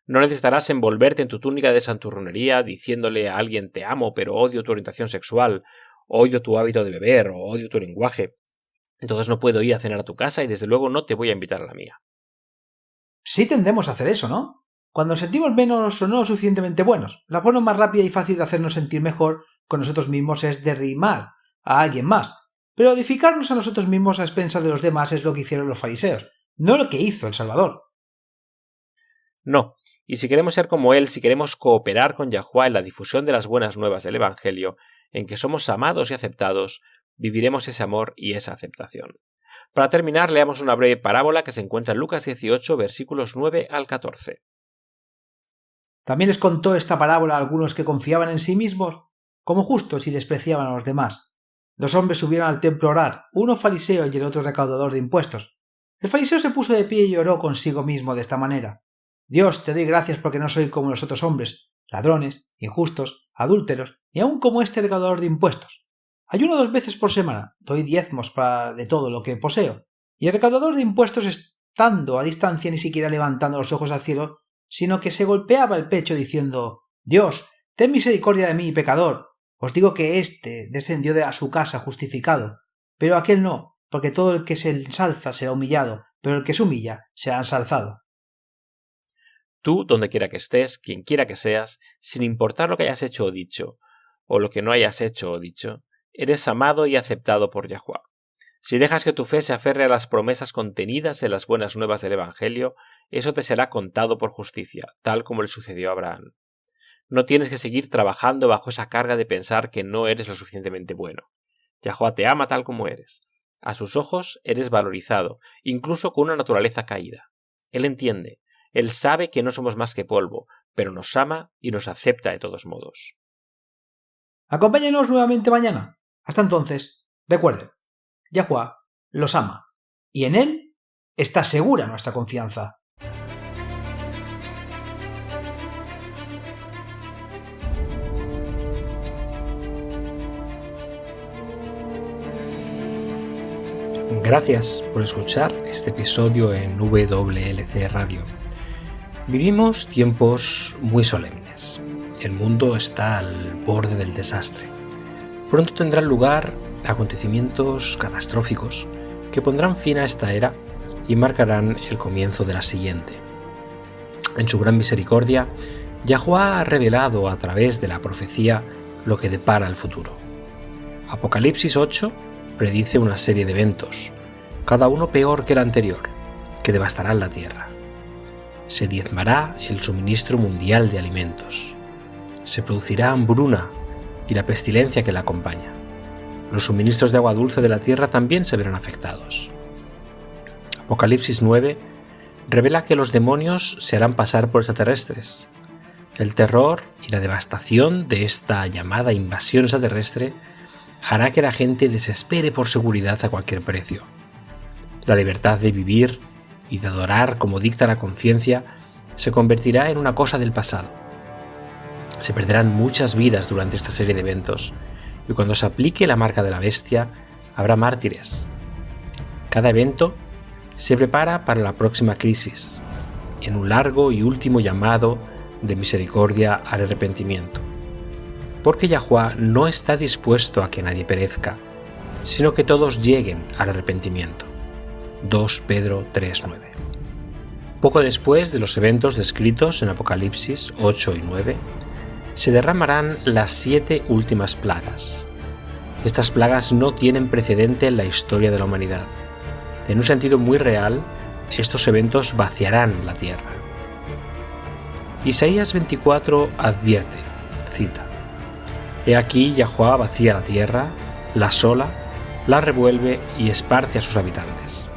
Speaker 3: No necesitarás envolverte en tu túnica de santurronería diciéndole a alguien te amo pero odio tu orientación sexual, odio tu hábito de beber o odio tu lenguaje. Entonces no puedo ir a cenar a tu casa y desde luego no te voy a invitar a la mía.
Speaker 2: Sí tendemos a hacer eso, ¿no? Cuando nos sentimos menos o no suficientemente buenos, la forma más rápida y fácil de hacernos sentir mejor con nosotros mismos es derrimar a alguien más. Pero edificarnos a nosotros mismos a expensas de los demás es lo que hicieron los fariseos, no lo que hizo el Salvador.
Speaker 3: No, y si queremos ser como Él, si queremos cooperar con Yahuwah en la difusión de las buenas nuevas del Evangelio, en que somos amados y aceptados, viviremos ese amor y esa aceptación. Para terminar, leamos una breve parábola que se encuentra en Lucas 18, versículos 9 al 14.
Speaker 2: También les contó esta parábola a algunos que confiaban en sí mismos como justos y despreciaban a los demás. 2 hombres subieron al templo a orar, uno fariseo y el otro recaudador de impuestos. El fariseo se puso de pie y oró consigo mismo de esta manera: Dios, te doy gracias porque no soy como los otros hombres, ladrones, injustos, adúlteros, ni aun como este recaudador de impuestos. Ayuno 2 veces por semana, doy diezmos de todo lo que poseo. Y el recaudador de impuestos, estando a distancia, ni siquiera levantando los ojos al cielo, sino que se golpeaba el pecho diciendo: Dios, ten misericordia de mí, pecador. Os digo que éste descendió a su casa justificado, pero aquel no, porque todo el que se ensalza será humillado, pero el que se humilla será ensalzado.
Speaker 3: Tú, donde quiera que estés, quien quiera que seas, sin importar lo que hayas hecho o dicho, o lo que no hayas hecho o dicho, eres amado y aceptado por Yahuwah. Si dejas que tu fe se aferre a las promesas contenidas en las buenas nuevas del Evangelio, eso te será contado por justicia, tal como le sucedió a Abraham. No tienes que seguir trabajando bajo esa carga de pensar que no eres lo suficientemente bueno. Yahuwah te ama tal como eres. A sus ojos eres valorizado, incluso con una naturaleza caída. Él entiende, él sabe que no somos más que polvo, pero nos ama y nos acepta de todos modos.
Speaker 2: Acompáñenos nuevamente mañana. Hasta entonces, recuerden, Yahuwah los ama, y en él está segura nuestra confianza.
Speaker 3: Gracias por escuchar este episodio en WLC Radio. Vivimos tiempos muy solemnes. El mundo está al borde del desastre. Pronto tendrán lugar acontecimientos catastróficos que pondrán fin a esta era y marcarán el comienzo de la siguiente. En su gran misericordia, Yahuwah ha revelado a través de la profecía lo que depara el futuro. Apocalipsis 8 predice una serie de eventos, cada uno peor que el anterior, que devastarán la tierra. Se diezmará el suministro mundial de alimentos. Se producirá hambruna y la pestilencia que la acompaña. Los suministros de agua dulce de la tierra también se verán afectados. Apocalipsis 9 revela que los demonios se harán pasar por extraterrestres. El terror y la devastación de esta llamada invasión extraterrestre hará que la gente desespere por seguridad a cualquier precio. La libertad de vivir y de adorar como dicta la conciencia se convertirá en una cosa del pasado. Se perderán muchas vidas durante esta serie de eventos, y cuando se aplique la marca de la bestia, habrá mártires. Cada evento se prepara para la próxima crisis, en un largo y último llamado de misericordia al arrepentimiento. Porque Yahuwah no está dispuesto a que nadie perezca, sino que todos lleguen al arrepentimiento. 2 Pedro 3:9. Poco después de los eventos descritos en Apocalipsis 8 y 9, se derramarán las 7 últimas plagas. Estas plagas no tienen precedente en la historia de la humanidad. En un sentido muy real, estos eventos vaciarán la tierra. Isaías 24 advierte, cita: He aquí Yahuwah vacía la tierra, la asola, la revuelve y esparce a sus habitantes.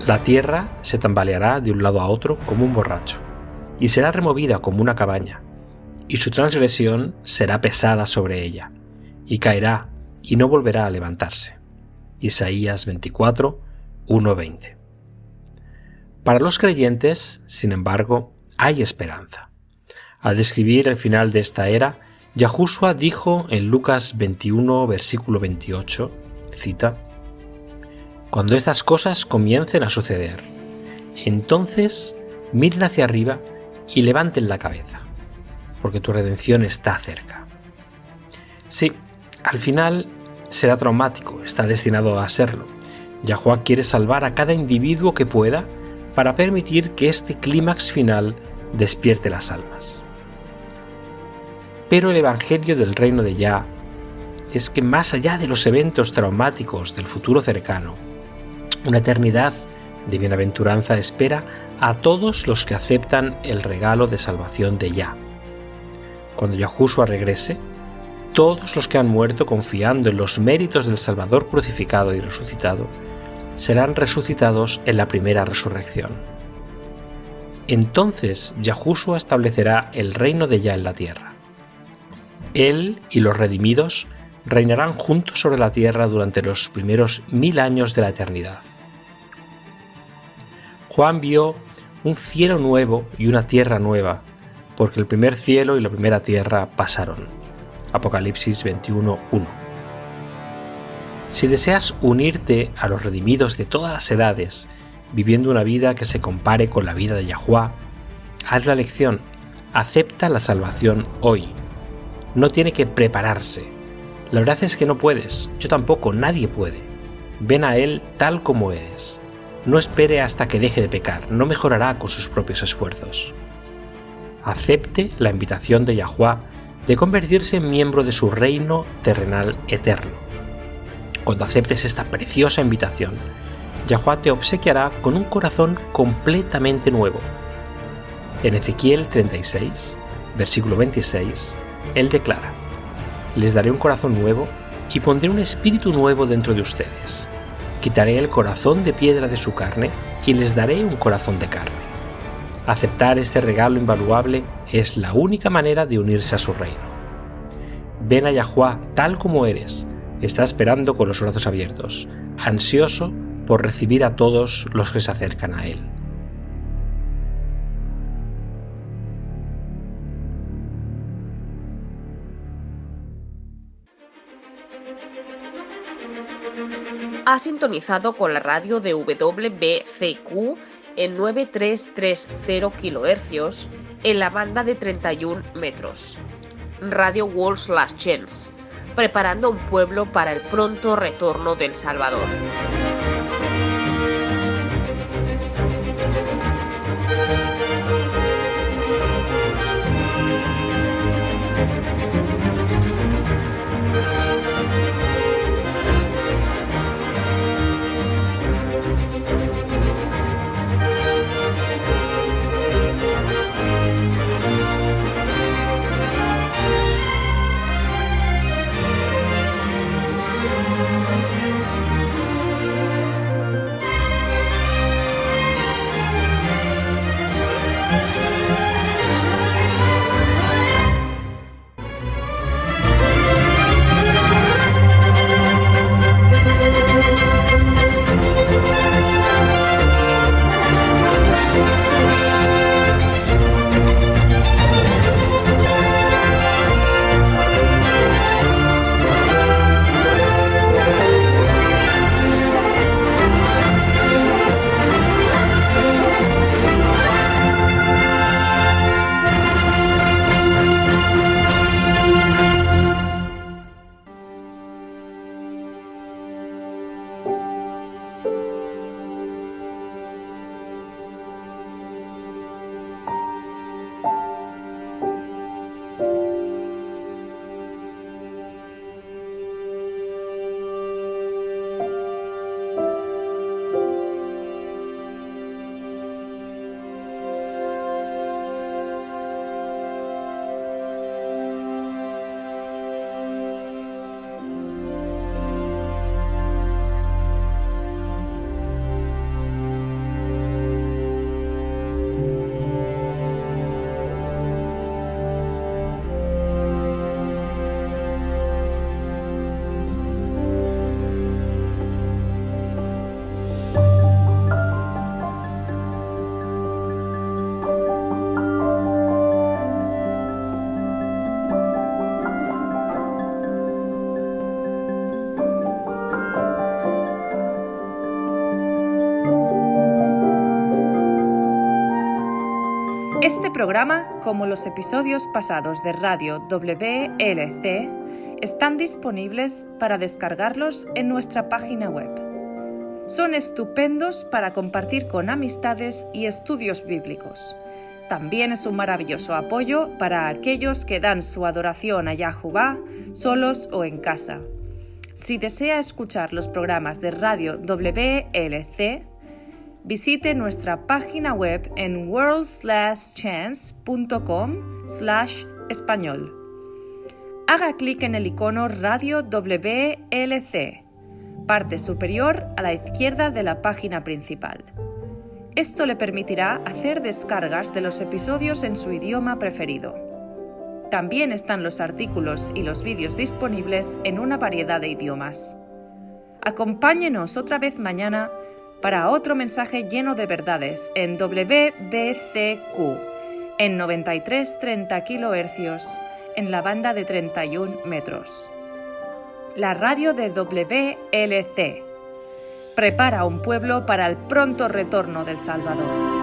Speaker 3: La tierra se tambaleará de un lado a otro como un borracho, y será removida como una cabaña, y su transgresión será pesada sobre ella, y caerá y no volverá a levantarse. Isaías 24, 1-20. Para los creyentes, sin embargo, hay esperanza. Al describir el final de esta era, Yahushua dijo en Lucas 21, versículo 28, cita: Cuando estas cosas comiencen a suceder, entonces miren hacia arriba y levanten la cabeza, porque tu redención está cerca. Sí, al final será traumático, está destinado a serlo. Yahuwah quiere salvar a cada individuo que pueda para permitir que este clímax final despierte las almas. Pero el Evangelio del Reino de Yah es que más allá de los eventos traumáticos del futuro cercano, una eternidad de bienaventuranza espera a todos los que aceptan el regalo de salvación de Yah. Cuando Yahushua regrese, todos los que han muerto confiando en los méritos del Salvador crucificado y resucitado serán resucitados en la primera resurrección. Entonces Yahushua establecerá el reino de Yah en la tierra. Él y los redimidos reinarán juntos sobre la tierra durante los primeros 1000 años de la eternidad. Juan vio un cielo nuevo y una tierra nueva, porque el primer cielo y la primera tierra pasaron. Apocalipsis 21:1. Si deseas unirte a los redimidos de todas las edades, viviendo una vida que se compare con la vida de Yahuwah, haz la elección, acepta la salvación hoy. No tiene que prepararse. La verdad es que no puedes, yo tampoco, nadie puede. Ven a Él tal como eres. No espere hasta que deje de pecar, no mejorará con sus propios esfuerzos. Acepte la invitación de Yahuwah de convertirse en miembro de su reino terrenal eterno. Cuando aceptes esta preciosa invitación, Yahuwah te obsequiará con un corazón completamente nuevo. En Ezequiel 36, versículo 26, Él declara: «Les daré un corazón nuevo y pondré un espíritu nuevo dentro de ustedes. Quitaré el corazón de piedra de su carne y les daré un corazón de carne». Aceptar este regalo invaluable es la única manera de unirse a su reino. Ven a Yahuwah tal como eres. Está esperando con los brazos abiertos, ansioso por recibir a todos los que se acercan a Él.
Speaker 4: Ha sintonizado con la radio de WBCQ en 9330 kHz en la banda de 31 metros. Radio World Last Chance, preparando un pueblo para el pronto retorno del Salvador.
Speaker 5: Este programa, como los episodios pasados de Radio WLC, están disponibles para descargarlos en nuestra página web. Son estupendos para compartir con amistades y estudios bíblicos. También es un maravilloso apoyo para aquellos que dan su adoración a Yahuwah solos o en casa. Si desea escuchar los programas de Radio WLC, visite nuestra página web en worldslastchance.com/español. Haga clic en el icono Radio WLC, parte superior a la izquierda de la página principal. Esto le permitirá hacer descargas de los episodios en su idioma preferido. También están los artículos y los vídeos disponibles en una variedad de idiomas. Acompáñenos otra vez mañana para otro mensaje lleno de verdades en WBCQ, en 9330 kHz, en la banda de 31 metros. La radio de WLC prepara un pueblo para el pronto retorno del Salvador.